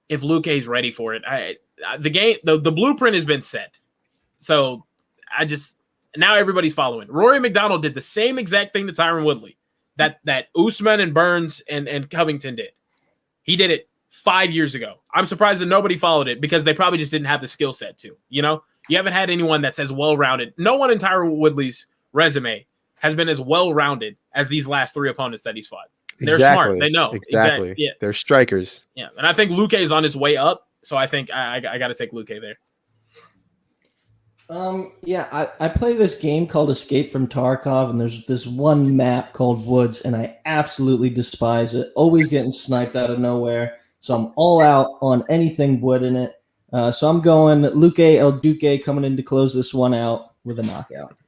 if Luque's ready for it, the blueprint has been set. So now everybody's following. Rory McDonald did the same exact thing to Tyron Woodley that Usman and Burns and Covington did. He did it 5 years ago. I'm surprised that nobody followed it because they probably just didn't have the skill set to. You know, you haven't had anyone that's as well-rounded. No one in Tyron Woodley's resume has been as well-rounded as these last 3 opponents that he's fought. They're smart. They know. Exactly. Yeah. They're strikers. Yeah. And I think Luque is on his way up. So I think I got to take Luque there. I play this game called Escape from Tarkov, and there's this one map called Woods, and I absolutely despise it. Always getting sniped out of nowhere, so I'm all out on anything wood in it. So I'm going Luque El Duque coming in to close this one out with a knockout.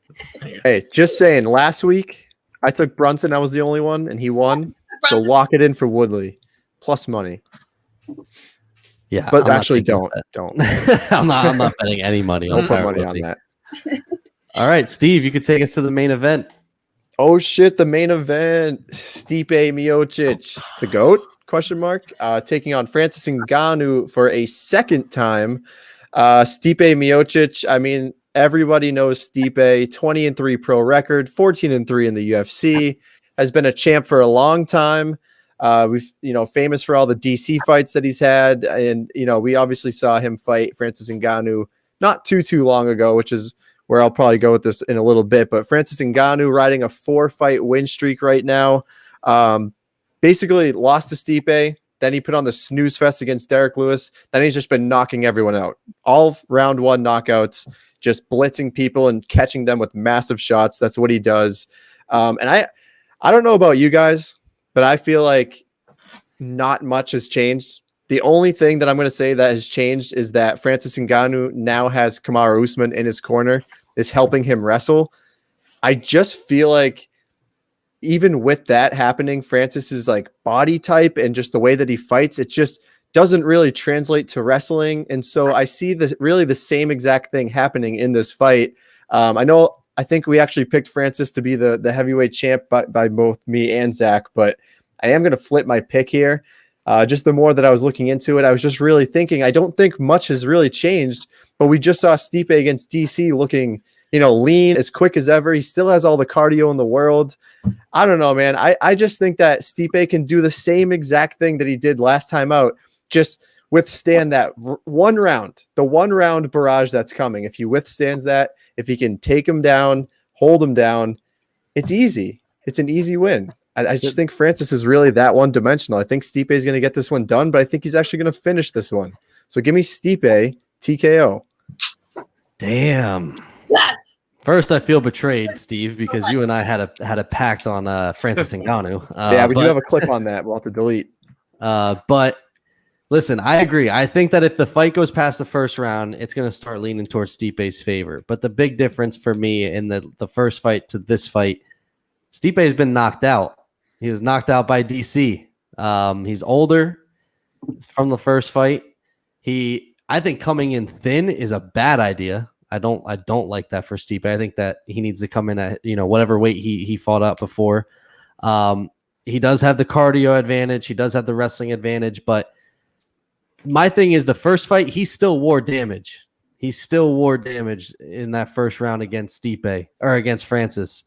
Hey, just saying, last week I took Brunson. I was the only one, and he won. So lock it in for Woodley, plus money. Yeah, but actually, don't. I'm not betting any money. Don't put money on that. All right, Steve, you could take us to the main event. Oh shit, the main event: Stipe Miocic, the GOAT? Question mark. Taking on Francis Ngannou for a second time. Stipe Miocic. I mean, everybody knows Stipe. 20-3 pro record, 14-3 in the UFC. Has been a champ for a long time. We've, famous for all the DC fights that he's had. And, we obviously saw him fight Francis Ngannou not too long ago, which is where I'll probably go with this in a little bit. But Francis Ngannou riding a 4-fight win streak right now. Basically lost to Stipe. Then he put on the snooze fest against Derek Lewis. Then he's just been knocking everyone out. All round 1 knockouts, just blitzing people and catching them with massive shots. That's what he does. And I don't know about you guys, but I feel like not much has changed. The only thing that I'm going to say that has changed is that Francis Ngannou now has Kamaru Usman in his corner, is helping him wrestle. I just feel like even with that happening, Francis's like body type and just the way that he fights, it just doesn't really translate to wrestling. And so I see the same exact thing happening in this fight. I think we actually picked Francis to be the heavyweight champ by both me and Zach, but I am going to flip my pick here. Just the more that I was looking into it, I was just really thinking, I don't think much has really changed, but we just saw Stipe against DC looking, lean, as quick as ever. He still has all the cardio in the world. I don't know, man. I just think that Stipe can do the same exact thing that he did last time out. Just withstand that the 1 round barrage that's coming. If he withstands that, if he can take him down, hold him down, it's easy. It's an easy win. I just think Francis is really that one-dimensional. I think Stipe is going to get this one done, but I think he's actually going to finish this one. So give me Stipe TKO. Damn. First, I feel betrayed, Steve, because you and I had a pact on Francis Ngannou. Yeah, we do have a clip on that. We'll have to delete. But listen, I agree. I think that if the fight goes past the first round, it's going to start leaning towards Stipe's favor. But the big difference for me in the first fight to this fight, Stipe has been knocked out. He was knocked out by DC. He's older from the first fight. I think coming in thin is a bad idea. I don't like that for Stipe. I think that he needs to come in at whatever weight he fought at before. He does have the cardio advantage. He does have the wrestling advantage. But my thing is the first fight, he still wore damage. He still wore damage in that first round against Stipe or against Francis.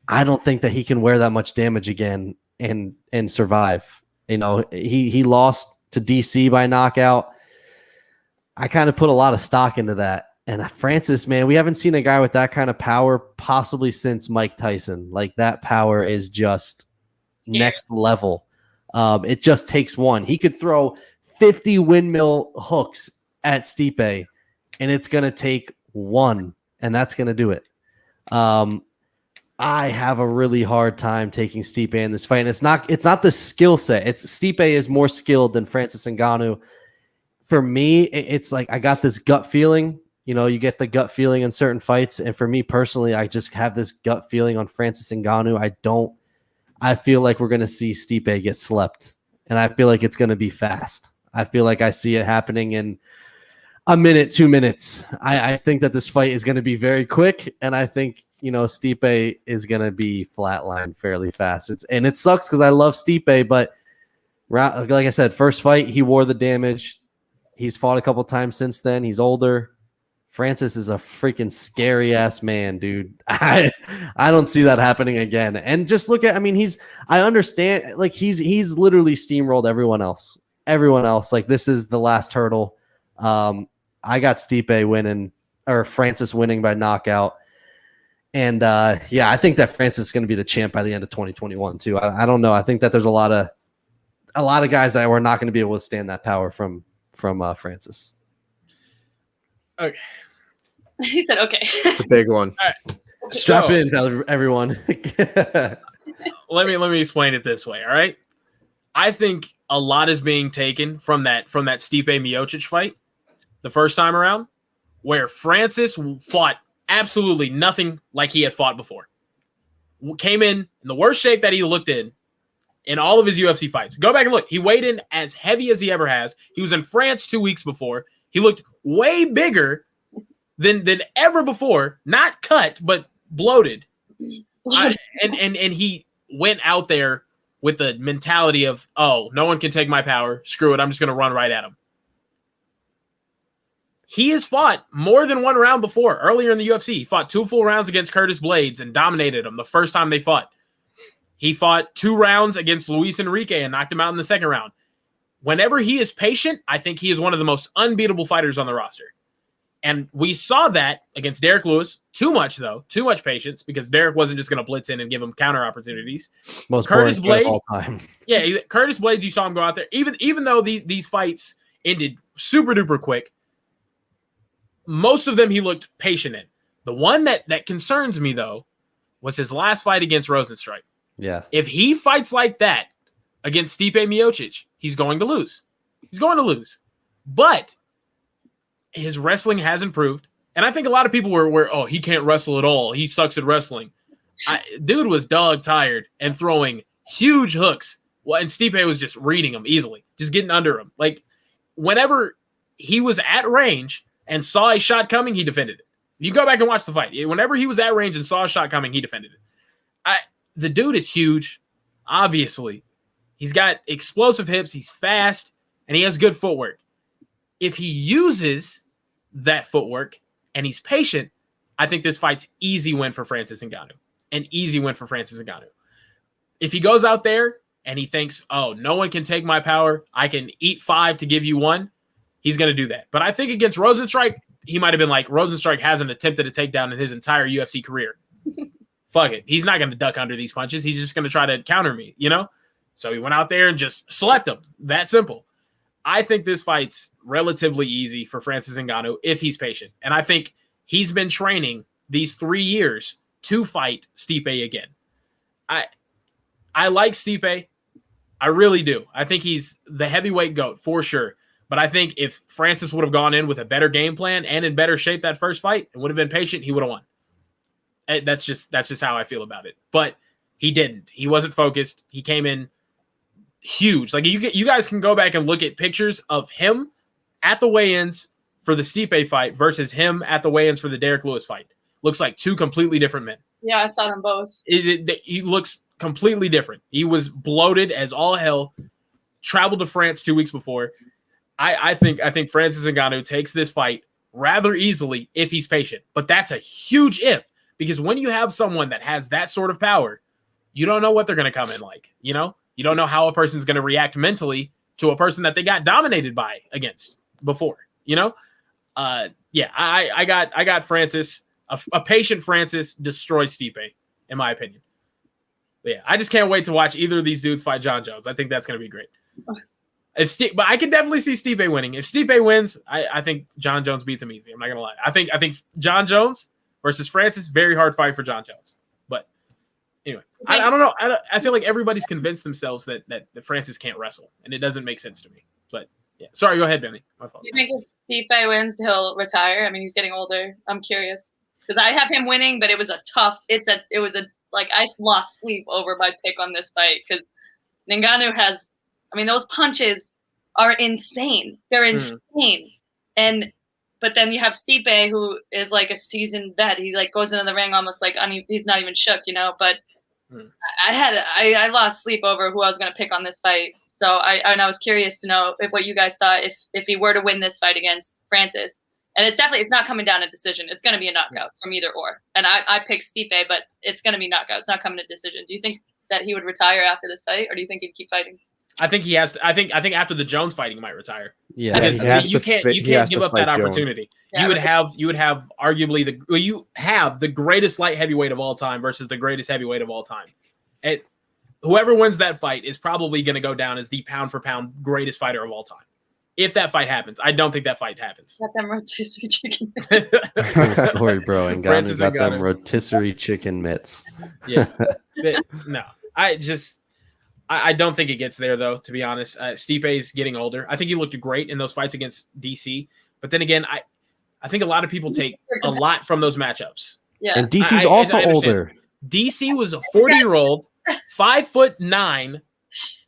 I don't think that he can wear that much damage again and survive. He lost to DC by knockout. I kind of put a lot of stock into that. And Francis, man, we haven't seen a guy with that kind of power possibly since Mike Tyson. Like, that power is just next level. It just takes one. He could throw 50 windmill hooks at Stipe, and it's going to take one, and that's going to do it. I have a really hard time taking Stipe in this fight. And it's not the skill set. Stipe is more skilled than Francis Ngannou. For me, it's like I got this gut feeling You know, you get the gut feeling in certain fights. And for me personally, I just have this gut feeling on Francis Ngannou. I feel like we're going to see Stipe get slept. And I feel like it's going to be fast. I feel like I see it happening in a minute, 2 minutes. I think that this fight is going to be very quick. And I think, you know, Stipe is going to be flatlined fairly fast. It sucks because I love Stipe, but like I said, first fight, he wore the damage. He's fought a couple times since then. He's older. Francis is a freaking scary ass man, dude. I don't see that happening again. And just look at, I mean, I understand, like he's literally steamrolled everyone else. Like this is the last hurdle. I got Stipe winning, or Francis winning by knockout. And yeah, I think that Francis is going to be the champ by the end of 2021 too. I don't know. I think that there's a lot of guys that were not going to be able to stand that power from Francis. Okay. He said, "Okay." The big one. All right. Strap in, everyone. Let me explain it this way. All right. I think a lot is being taken from that Stipe Miocic fight the first time around, where Francis fought absolutely nothing like he had fought before. Came in the worst shape that he looked in all of his UFC fights. Go back and look. He weighed in as heavy as he ever has. He was in France 2 weeks before. He looked way bigger than ever before. Not cut, but bloated. And he went out there with the mentality of, oh, no one can take my power. Screw it. I'm just going to run right at him. He has fought more than one round before. Earlier in the UFC, he fought 2 full rounds against Curtis Blades and dominated him the first time they fought. He fought 2 rounds against Luis Enrique and knocked him out in the second round. Whenever he is patient, I think he is one of the most unbeatable fighters on the roster. And we saw that against Derek Lewis. Too much patience, because Derek wasn't just going to blitz in and give him counter opportunities. Most Curtis Blades of all time. Yeah, Curtis Blades, you saw him go out there. Even though these fights ended super duper quick, most of them he looked patient in. The one that concerns me though was his last fight against Rosenstrike. Yeah. If he fights like that against Stipe Miocic, he's going to lose. But his wrestling has improved. And I think a lot of people were oh, he can't wrestle at all. He sucks at wrestling. Dude was dog tired and throwing huge hooks. Well, and Stipe was just reading him easily, just getting under him. Like, whenever he was at range and saw a shot coming, he defended it. You go back and watch the fight. Whenever he was at range and saw a shot coming, he defended it. The dude is huge, obviously. He's got explosive hips. He's fast, and he has good footwork. If he uses that footwork and he's patient, I think this fight's easy win for Francis Ngannou. An easy win for Francis Ngannou. If he goes out there and he thinks, oh, no one can take my power, I can eat 5 to give you 1, he's going to do that. But I think against Rosenstrike, he might have been like, Rosenstrike hasn't attempted a takedown in his entire UFC career. Fuck it. He's not going to duck under these punches. He's just going to try to counter me, you know? So he went out there and just slept him. That simple. I think this fight's relatively easy for Francis Ngannou if he's patient. And I think he's been training these 3 years to fight Stipe again. I like Stipe. I really do. I think he's the heavyweight GOAT for sure. But I think if Francis would have gone in with a better game plan and in better shape that first fight and would have been patient, he would have won. That's just how I feel about it. But he didn't. He wasn't focused. He came in huge. Like, you guys can go back and look at pictures of him at the weigh-ins for the Stipe fight versus him at the weigh-ins for the Derek Lewis fight. Looks like 2 completely different men. Yeah, I saw them both. He looks completely different. He was bloated as all hell. Traveled to France 2 weeks before. I think Francis Ngannou takes this fight rather easily if he's patient. But that's a huge if, because when you have someone that has that sort of power, you don't know what they're going to come in like. You know, you don't know how a person's going to react mentally to a person that they got dominated by against before. You know, yeah, I got Francis. A patient Francis destroys Stipe, in my opinion. But yeah, I just can't wait to watch either of these dudes fight John Jones. I think that's going to be great. But I can definitely see Stipe winning. If Stipe wins, I think John Jones beats him easy. I'm not gonna lie. I think John Jones versus Francis, very hard fight for John Jones. But anyway, I don't know. I feel like everybody's convinced themselves that Francis can't wrestle, and it doesn't make sense to me. But Yeah. Sorry, go ahead, Benny. My fault. Do you think if Stipe wins, he'll retire? I mean, he's getting older. I'm curious because I have him winning, but it was I lost sleep over my pick on this fight because Ngannou has. I mean, those punches are insane. They're insane, but then you have Stipe, who is like a seasoned vet. He like goes into the ring almost like he's not even shook, But I lost sleep over who I was going to pick on this fight. So I was curious to know what you guys thought if he were to win this fight against Francis. And it's not coming down a decision. It's going to be a knockout from either or. And I picked Stipe, but it's going to be knockout. It's not coming to decision. Do you think that he would retire after this fight, or do you think he'd keep fighting? I think he has to. I think after the Jones fight, he might retire. Yeah, you can't give up that opportunity. Yeah, you would have arguably you have the greatest light heavyweight of all time versus the greatest heavyweight of all time. Whoever wins that fight is probably going to go down as the pound for pound greatest fighter of all time. If that fight happens, I don't think that fight happens. Got them rotisserie chicken. Story, bro. Ngannou got them rotisserie chicken mitts. Yeah, no, I don't think it gets there though. To be honest, Stipe's getting older. I think he looked great in those fights against DC, but then again, I think a lot of people take a lot from those matchups. Yeah, and DC's also older. DC was a 40-year-old, 5'9"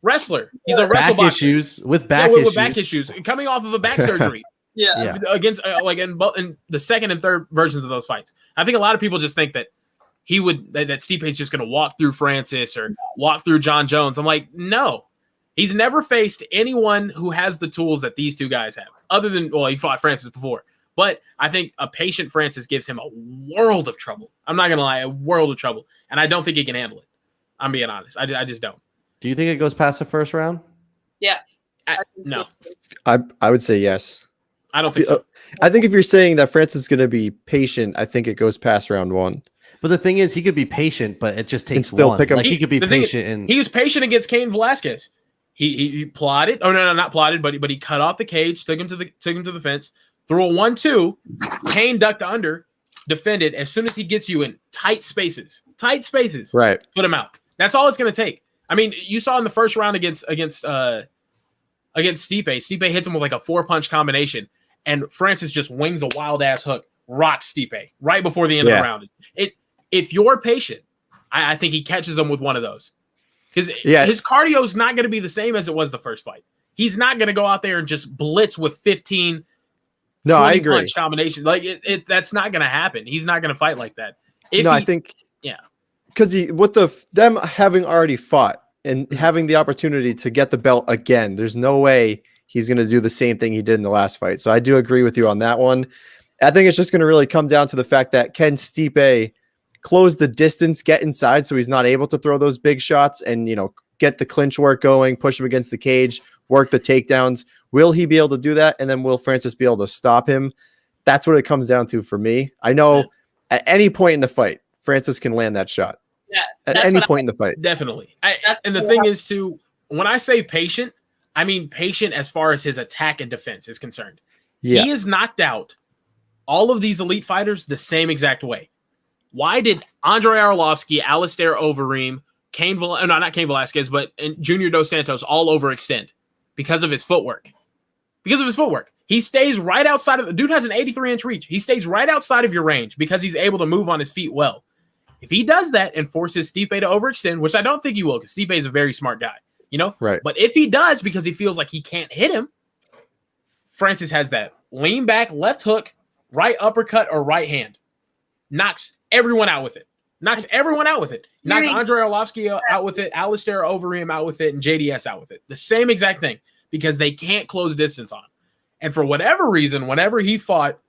wrestler. He's a wrestle boxer with back issues, coming off of a back surgery. Yeah, against in the second and third versions of those fights. I think a lot of people just think that that Stipe's just going to walk through Francis or walk through John Jones. I'm like, no, he's never faced anyone who has the tools that these two guys have. Other than he fought Francis before. But I think a patient Francis gives him a world of trouble. I'm not going to lie, a world of trouble. And I don't think he can handle it. I'm being honest. I just don't. Do you think it goes past the first round? Yeah. No. I would say yes. I don't think so. I think if you're saying that Francis is going to be patient, I think it goes past round one. But the thing is, he could be patient, but it just takes still one. pick him. Like he could be patient. And he was patient against Cain Velasquez. He plotted. Oh no, not plotted, but he cut off the cage, took him to the fence, threw a 1-2. Cain ducked under, defended. As soon as he gets you in tight spaces, right, put him out. That's all it's going to take. I mean, you saw in the first round against Stipe. Stipe hits him with like a 4-punch combination, and Francis just wings a wild ass hook, rocks Stipe right before the end of the round. If you're patient, I think he catches him with one of those. Because his cardio is not going to be the same as it was the first fight. He's not going to go out there and just blitz with 15 I agree. punch combination. Like that's not going to happen. He's not going to fight like that. I think because with them having already fought and having the opportunity to get the belt again, there's no way he's going to do the same thing he did in the last fight. So I do agree with you on that one. I think it's just going to really come down to the fact that can Stipe close the distance, get inside so he's not able to throw those big shots and, get the clinch work going, push him against the cage, work the takedowns. Will he be able to do that? And then will Francis be able to stop him? That's what it comes down to for me. I know at any point in the fight, Francis can land that shot. Yeah. At any point in the fight. Definitely. And the thing is too, when I say patient, I mean patient as far as his attack and defense is concerned. Yeah. He has knocked out all of these elite fighters the same exact way. Why did Andrei Arlovsky, Alistair Overeem, not Cain Velasquez, but Junior Dos Santos all overextend? Because of his footwork. He stays right outside of the dude has an 83-inch reach. He stays right outside of your range because he's able to move on his feet well. If he does that and forces Stipe to overextend, which I don't think he will, because Stipe is a very smart guy, Right. But if he does because he feels like he can't hit him, Francis has that lean back, left hook, right uppercut, or right hand. Knocks everyone out with it. Knocked Andrei Arlovsky out with it, Alistair Overeem out with it, and JDS out with it. The same exact thing, because they can't close distance on him. And for whatever reason, whenever he fought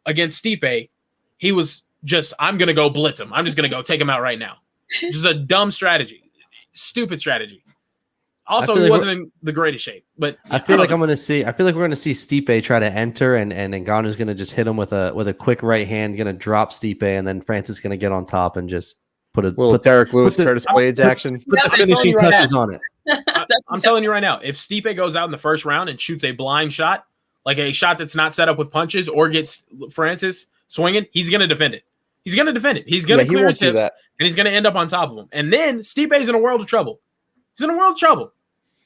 against Stipe, he was just, I'm going to go blitz him. I'm just going to go take him out right now. Just a dumb strategy. Stupid strategy. Also, he wasn't in the greatest shape. But I feel like we're going to see Stipe try to enter, and Ngannou's going to just hit him with a quick right hand, going to drop Stipe, and then Francis going to get on top and just put Derek Lewis, Curtis Blades action. Put the finishing touches on it. I'm telling you right now, if Stipe goes out in the first round and shoots a blind shot, like a shot that's not set up with punches, or gets Francis swinging, he's going to defend it. He's going to clear his hips, and he's going to end up on top of him. And then Stipe's in a world of trouble.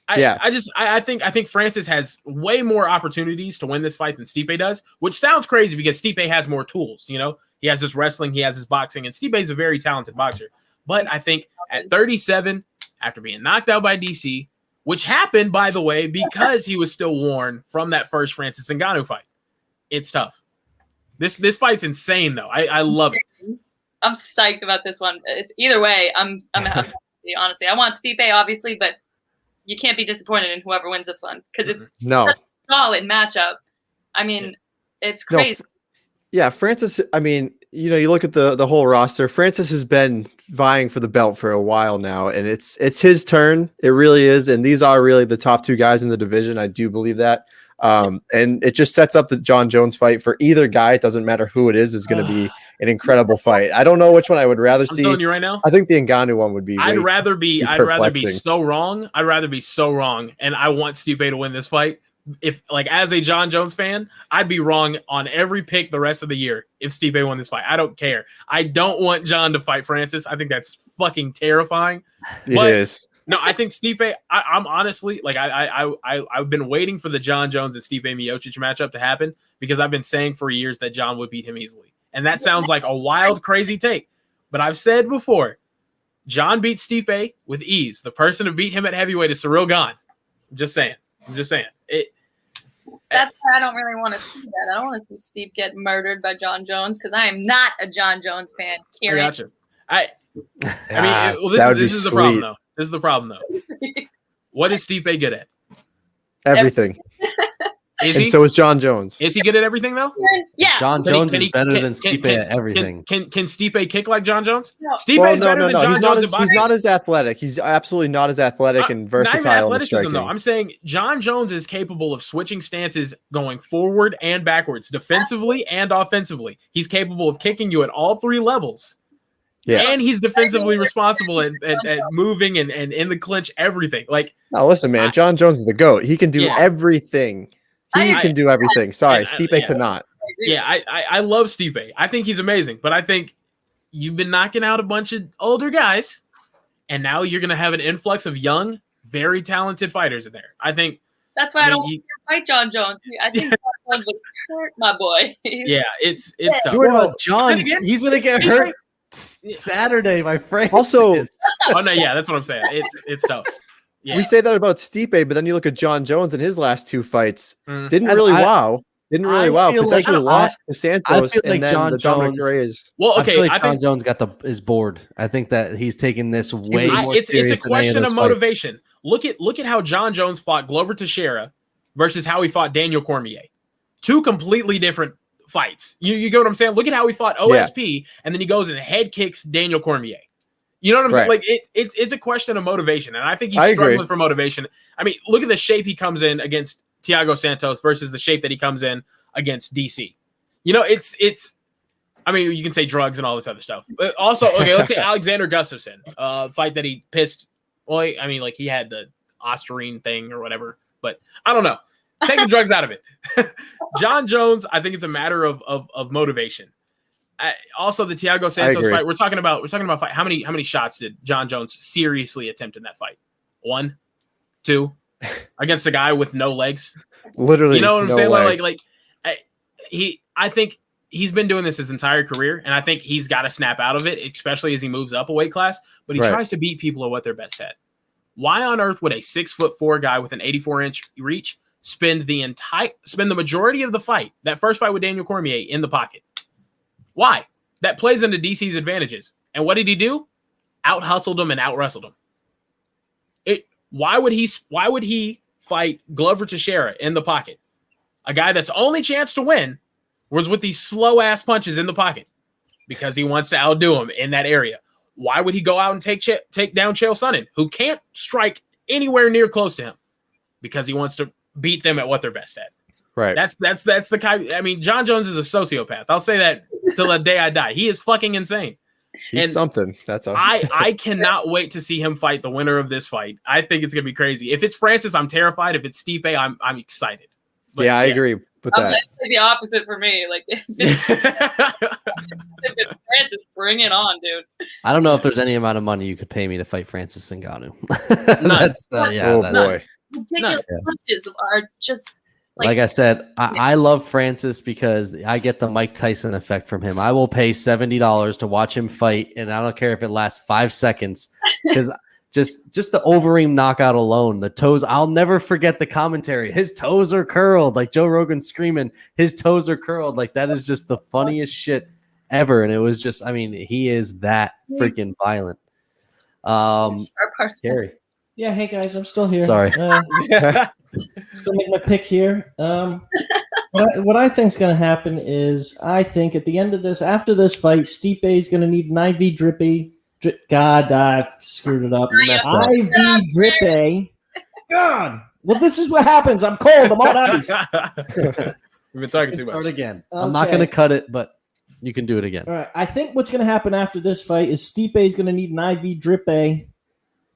I think Francis has way more opportunities to win this fight than Stipe does, which sounds crazy because Stipe has more tools. You know, he has his wrestling, he has his boxing, and Stipe is a very talented boxer. But I think at 37, after being knocked out by DC, which happened, by the way, because he was still worn from that first Francis Ngannou fight, it's tough. This fight's insane, though. I love it. I'm psyched about this one. It's either way. I'm happy, honestly. I want Stipe, obviously, but you can't be disappointed in whoever wins this one because it's such a solid matchup. I mean, it's crazy. Yeah, Francis, I mean, you know, you look at the whole roster. Francis has been vying for the belt for a while now, and it's his turn. It really is, and these are really the top 2 guys in the division. I do believe that. And it just sets up the Jon Jones fight for either guy. It doesn't matter who it is going to be an incredible fight. I don't know which one I would rather see. I'm telling you right now. I think the Ngannou one would be. I'd rather be so wrong. I'd rather be so wrong, and I want Stipe to win this fight. If like as a Jon Jones fan, I'd be wrong on every pick the rest of the year if Stipe won this fight. I don't care. I don't want Jon to fight Francis. I think that's fucking terrifying. It is. No, I think Stipe. I'm honestly like I've been waiting for the Jon Jones and Stipe Miocic matchup to happen because I've been saying for years that Jon would beat him easily, and that sounds like a wild, crazy take. But I've said before, Jon beats Stipe with ease. The person who beat him at heavyweight is Cyril Gane. I'm just saying. That's why I don't really want to see that. I don't want to see Steve get murdered by Jon Jones because I am not a Jon Jones fan. Kieran. I got you. I mean, this is the problem though. This is the problem though. What is Stipe good at? Everything. Is and he? So is Jon Jones. Is he good at everything though? Yeah. Jon Jones is better than Stipe at everything. Can Stipe kick like Jon Jones? No. Stipe is better than Jon Jones in boxing. He's not as athletic. He's absolutely not as athletic and versatile in striking. Though. I'm saying Jon Jones is capable of switching stances going forward and backwards, defensively and offensively. He's capable of kicking you at all 3 levels. Yeah. And he's defensively responsible at moving and in the clinch, everything. Like, now listen, man, Jon Jones is the GOAT. He can do everything. He can do everything. Sorry, Stipe could not. Yeah, I love Stipe. I think he's amazing. But I think you've been knocking out a bunch of older guys, and now you're going to have an influx of young, very talented fighters in there. I think that's why I don't want to fight Jon Jones. I think Jon Jones would hurt my boy. Yeah, it's tough. Well, Jon, he's going to get hurt Saturday, my friend. Also, oh no, yeah, that's what I'm saying. It's tough. Yeah. We say that about Stipe, but then you look at Jon Jones in his last 2 fights. Didn't really wow. Potentially lost to Santos. I feel like Jon Jones. Well, okay. I think Jon Jones is bored. I think that he's taking this way more it's a question of motivation. Look at how Jon Jones fought Glover Teixeira versus how he fought Daniel Cormier. 2 completely different fights. You get what I'm saying? Look at how he fought OSP, and then he goes and head kicks Daniel Cormier. You know what I'm saying? Like it's a question of motivation, and I think he's struggling for motivation. I mean, look at the shape he comes in against Thiago Santos versus the shape that he comes in against DC. You know, it's. I mean, you can say drugs and all this other stuff. But also, okay, let's say Alexander Gustafsson, fight that he pissed. Well, I mean, like he had the Ostarine thing or whatever, but I don't know. Take the drugs out of it. Jon Jones, I think it's a matter of motivation. Also, the Thiago Santos fight. We're talking about fight. How many shots did Jon Jones seriously attempt in that fight? 1, 2, against a guy with no legs. Literally, you know what I'm saying? Legs. I think he's been doing this his entire career, and I think he's got to snap out of it, especially as he moves up a weight class. But he tries to beat people at what they're best at. Why on earth would a 6'4" guy with an 84-inch reach spend the majority of the fight, that first fight with Daniel Cormier, in the pocket? Why? That plays into DC's advantages. And what did he do? Out-hustled him and out-wrestled him. Why would he fight Glover Teixeira in the pocket? A guy that's only chance to win was with these slow-ass punches in the pocket because he wants to outdo him in that area. Why would he go out and take down Chael Sonnen, who can't strike anywhere near close to him? Because he wants to beat them at what they're best at. Right. That's the kind. I mean, Jon Jones is a sociopath. I'll say that till the day I die. He is fucking insane. He's something. That's all. I cannot wait to see him fight the winner of this fight. I think it's gonna be crazy. If it's Francis, I'm terrified. If it's Stipe, I'm excited. But, I agree with that. That's the opposite for me. Like if it's Francis, bring it on, dude. I don't know if there's any amount of money you could pay me to fight Francis Ngannou. Boy. ridiculous punches are just like I said, I love Francis because I get the Mike Tyson effect from him. I will pay $70 to watch him fight, and I don't care if it lasts 5 seconds because just the Overeem knockout alone, the toes. I'll never forget the commentary. His toes are curled, like Joe Rogan screaming, "His toes are curled!" Like that is just the funniest shit ever. And it was just, I mean, he is that freaking violent. Scary. Yeah, hey guys, I'm still here. Sorry. Just gonna make my pick here. What I think is gonna happen is I think at the end of this, after this fight, Stipe is gonna need an IV drippy. God, I screwed it up. IV drippy. God. Well, this is what happens. I'm cold. I'm on ice. We've been talking too much. Start again. Okay. I'm not gonna cut it, but you can do it again. All right. I think what's gonna happen after this fight is Stipe is gonna need an IV drippy.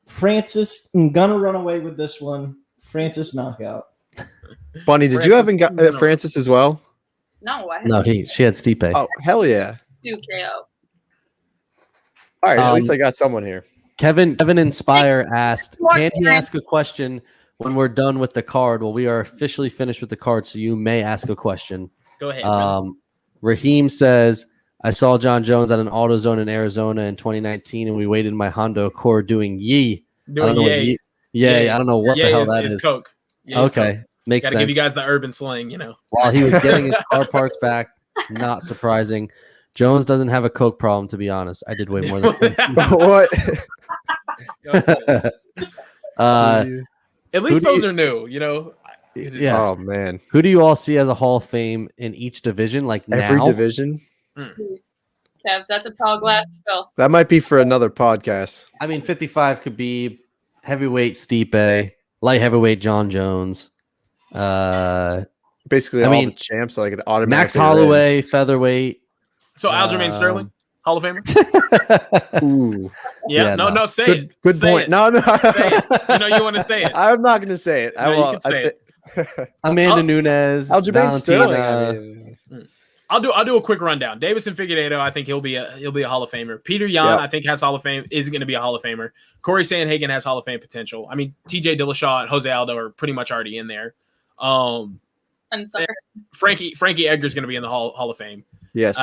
Francis gonna run away with this one. Francis knockout. Bunny, did you have Francis as well? No, she had Stipe. Oh, hell yeah. 2 KO. All right, at least I got someone here. Kevin Inspire asked, can he ask a question when we're done with the card? Well, we are officially finished with the card, so you may ask a question. Go ahead. Raheem says, I saw John Jones at an AutoZone in Arizona in 2019, and we waited in my Honda Accord doing yee. I don't know what the hell that is. Coke. Okay, Coke. Makes sense. Gotta give you guys the urban slang, While he was getting his car parts back, not surprising. Jones doesn't have a Coke problem, to be honest. I did way more than what? At least those are new, Yeah. Oh man. Who do you all see as a Hall of Fame in each division? Like every now? division? Kev, that's a tall glass to fill. That might be for another podcast. I mean, 55 could be heavyweight Stipe, light heavyweight John Jones. Basically, all the champs, like the automatic. Max Holloway, featherweight. So Aljamain Sterling, Hall of Famer. Ooh. Yeah, no, say it. Good point. No. Say it. You want to say it. I'm not going to say it. No, you can say it. Amanda Nunes. Aljamain Sterling. I'll do a quick rundown. Davison Figueiredo, I think he'll be a Hall of Famer. Peter Yan, I think has Hall of Fame, is going to be a Hall of Famer. Corey Sandhagen has Hall of Fame potential. I mean, TJ Dillashaw and Jose Aldo are pretty much already in there. I'm sorry. Frankie Edgar's going to be in the Hall of Fame. Yes.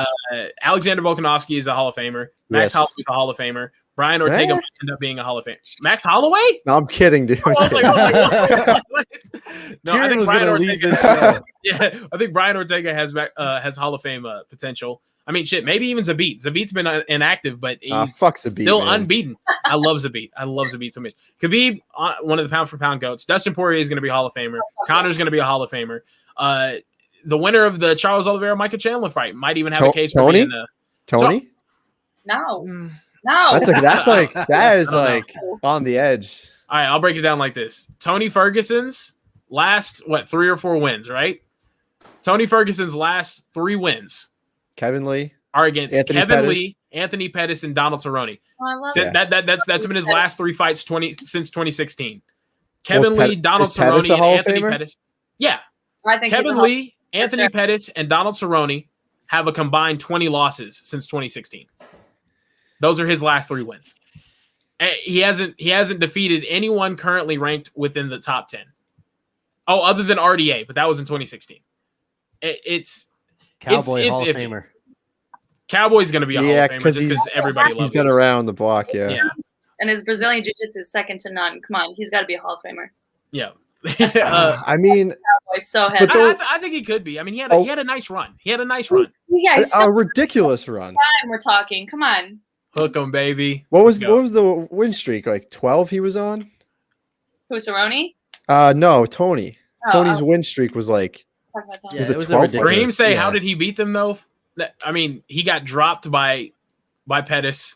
Alexander Volkanovski is a Hall of Famer. Max Holloway's a Hall of Famer. Brian Ortega might end up being a Hall of Famer. Max Holloway? No, I'm kidding, dude. I was like, what? No, I think Brian Ortega. I think Brian Ortega has Hall of Fame potential. I mean, shit, maybe even Zabit. Zabit's been inactive, but he's still unbeaten. I love Zabit. I love Zabit so much. Khabib, one of the pound-for-pound goats. Dustin Poirier is going to be a Hall of Famer. Connor's going to be a Hall of Famer. The winner of the Charles Oliveira Michael Chandler fight might even have a case for being Tony. No. That is on the edge. All right, I'll break it down like this. Tony Ferguson's last 3 or 4 wins, right? Tony Ferguson's last 3 wins. Kevin Lee are against Kevin Lee, Anthony Pettis, and Donald Cerrone. That's been his last 3 fights since 2016. Kevin Lee, Donald Cerrone, and Anthony Pettis. Yeah. I think Kevin Lee, Anthony Pettis, and Donald Cerrone have a combined 20 losses since 2016. Those are his last 3 wins. He hasn't defeated anyone currently ranked within the top 10. Oh, other than RDA, but that was in 2016. It's Cowboy Hall of Famer. Cowboy's going to be a Hall of Famer just because everybody loves him. He's been around the block, yeah. And his Brazilian Jiu-Jitsu is second to none. Come on, he's got to be a Hall of Famer. Yeah. I mean, so heavy. I think he could be. I mean, he had a nice run. Yeah, a ridiculous run. We're talking. Come on. Hook him, baby. What was the win streak? Like 12 he was on? Who, Cerrone? No, Tony. Tony's win streak was like was it 12? Raheem say, how did he beat them though? I mean, he got dropped by Pettis.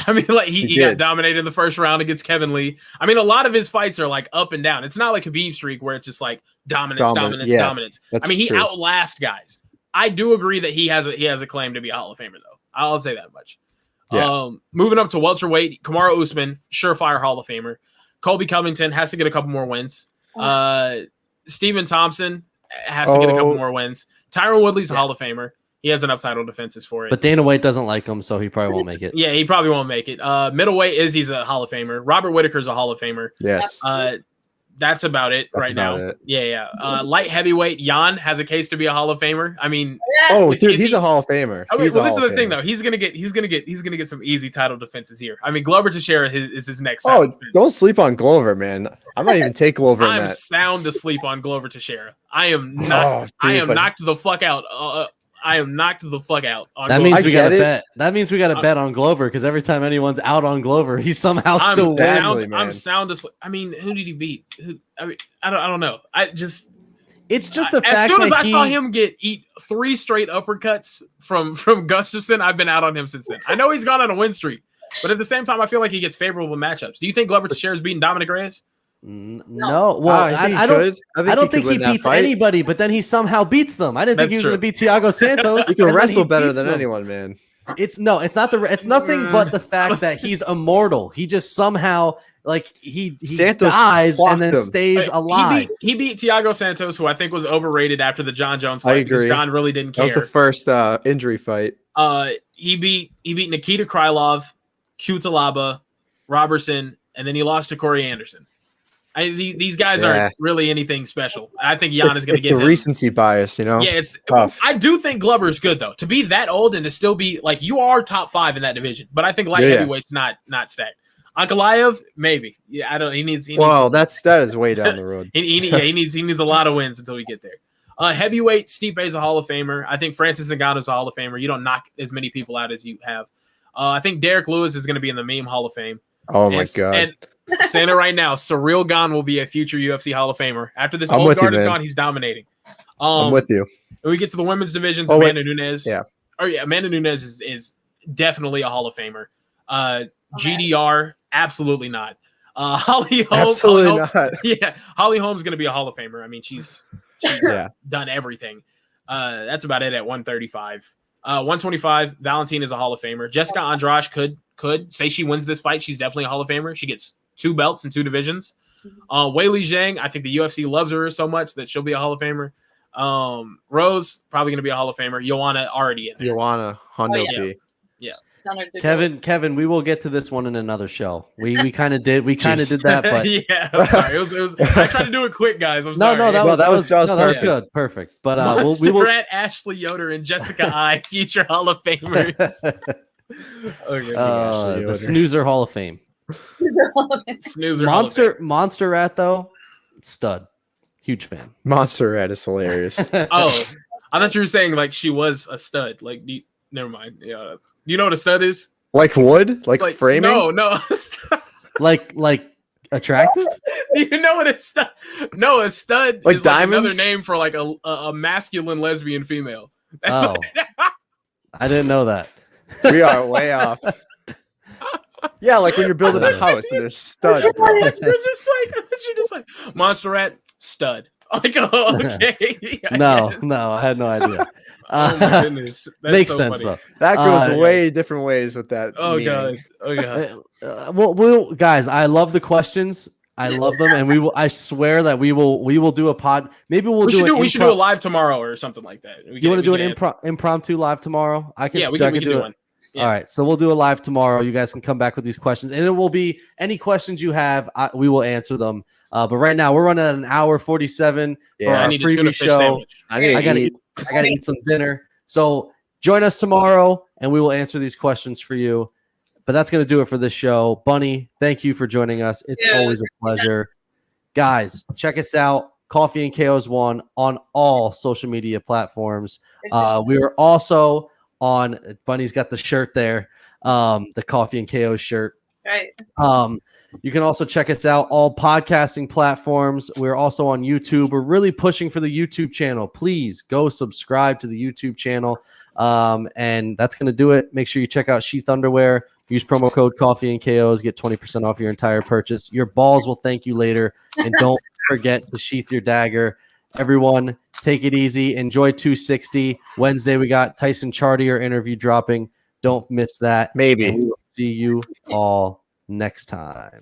I mean, he got dominated in the first round against Kevin Lee. I mean, a lot of his fights are like up and down. It's not like Khabib streak where it's just like dominance. I mean, he outlasts guys. I do agree that he has a claim to be a Hall of Famer though. I'll say that much. Yeah. Moving up to welterweight, Kamaru Usman, surefire Hall of Famer. Colby Covington has to get a couple more wins. Stephen Thompson has to get a couple more wins. Tyron Woodley's a Hall of Famer. He has enough title defenses for it. But Dana White doesn't like him, so he probably won't make it. Yeah, he probably won't make it. Middleweight, Izzy's a Hall of Famer. Robert Whitaker's a Hall of Famer. Yes. That's about it now. Yeah. Light heavyweight, Jan has a case to be a Hall of Famer. I mean, dude, he's a Hall of Famer. This is the thing though. He's gonna get some easy title defenses here. I mean, Glover Teixeira is his next. Don't sleep on Glover, man. I might even take Glover. I'm sound asleep on Glover Teixeira. I am not. Knocked the fuck out. I am knocked the fuck out. That means we got to bet. That means we got to bet on Glover because every time anyone's out on Glover, he somehow still wins. I'm sound asleep. I mean, who did he beat? I don't know. It's just the fact as soon as I saw him eat 3 straight uppercuts from Gustafsson, I've been out on him since then. I know he's gone on a win streak, but at the same time, I feel like he gets favorable matchups. Do you think Glover Teixeira is beating Dominic Reyes? No. Well, I don't think he beats anybody, but then he somehow beats them. I didn't think he was going to beat Thiago Santos. He can wrestle better than anyone, man. It's nothing but the fact that he's immortal. He just somehow he dies and then stays alive. He beat Thiago Santos, who I think was overrated after the John Jones fight. I agree. Because John really didn't care. That was the first injury fight. He beat Nikita Krylov, Kutalaba, Robertson, and then he lost to Corey Anderson. These guys aren't really anything special. I think Jan is going to get the recency bias, you know. Yeah, it's tough. I do think Glover is good though. To be that old and to still be you are top 5 in that division, but I think light heavyweight's not stacked. Ankalaev, maybe. Yeah, I don't. He needs. That is way down the road. he needs a lot of wins until we get there. Heavyweight, Stipe is a Hall of Famer. I think Francis Ngannou is a Hall of Famer. You don't knock as many people out as you have. I think Derek Lewis is going to be in the meme Hall of Fame. Oh my god. And saying it right now, Cyril Gane will be a future UFC Hall of Famer. After this old guard is gone, he's dominating. I'm with you. When we get to the women's divisions, Amanda Nunes. Yeah. Amanda Nunes is definitely a Hall of Famer. GDR, absolutely not. Holly Holmes. Absolutely not. Yeah. Holly Holmes is going to be a Hall of Famer. I mean, she's done everything. That's about it at 135. 125, Valentina is a Hall of Famer. Jessica Andrade could say she wins this fight. She's definitely a Hall of Famer. She gets 2 belts in 2 divisions. Weili Zhang, I think the UFC loves her so much that she'll be a Hall of Famer. Rose, probably going to be a Hall of Famer. Joanna, already in there. Joanna, Hondo P. Yeah. Kevin, we will get to this one in another show. We kind of did that, but yeah, I'm sorry. It was I tried to do it quick, guys. I'm sorry. That was good, perfect. But we will. Ashley Yoder and Jessica I, future Hall of Famers. The Snoozer Hall of Fame. Snoozer Monster Rat though, stud, huge fan. Monster Rat is hilarious. I thought you were saying she was a stud. Never mind. Yeah. You know what a stud is? Like wood? Like framing? No. like attractive? You know what a stud? No, a stud is diamonds? Another name for a masculine lesbian female. I didn't know that. We are way off. Yeah, like when you're building a house and there's studs. You're just like Monster Rat, stud. Okay. No, I had no idea. Oh my goodness, makes so sense funny. though. That goes way different ways with that. Oh meaning. god. Well, guys, I love the questions. I love them, and I swear that we will do a pod. Maybe we should do it live tomorrow or something like that. You want to do an impromptu live tomorrow? We can do one. Yeah. All right, so we'll do a live tomorrow. You guys can come back with these questions, and it will be any questions you have. We will answer them. But right now we're running at an hour 47 for our preview show. I gotta eat some dinner. So join us tomorrow, and we will answer these questions for you. But that's gonna do it for this show. Bunny, thank you for joining us. It's always a pleasure. Guys, check us out. Coffee and KO's 1 on all social media platforms. We are also on. Bunny's got the shirt there, the Coffee and KO shirt. Right. You can also check us out all podcasting platforms. We're also on YouTube. We're really pushing for the YouTube channel. Please go subscribe to the YouTube channel. And that's going to do it. Make sure you check out Sheath Underwear. Use promo code Coffee and KOs. Get 20% off your entire purchase. Your balls will thank you later. And don't forget to sheath your dagger. Everyone, take it easy. Enjoy 260. Wednesday, we got Tyson Chartier interview dropping. Don't miss that. Maybe. And we will see you all next time.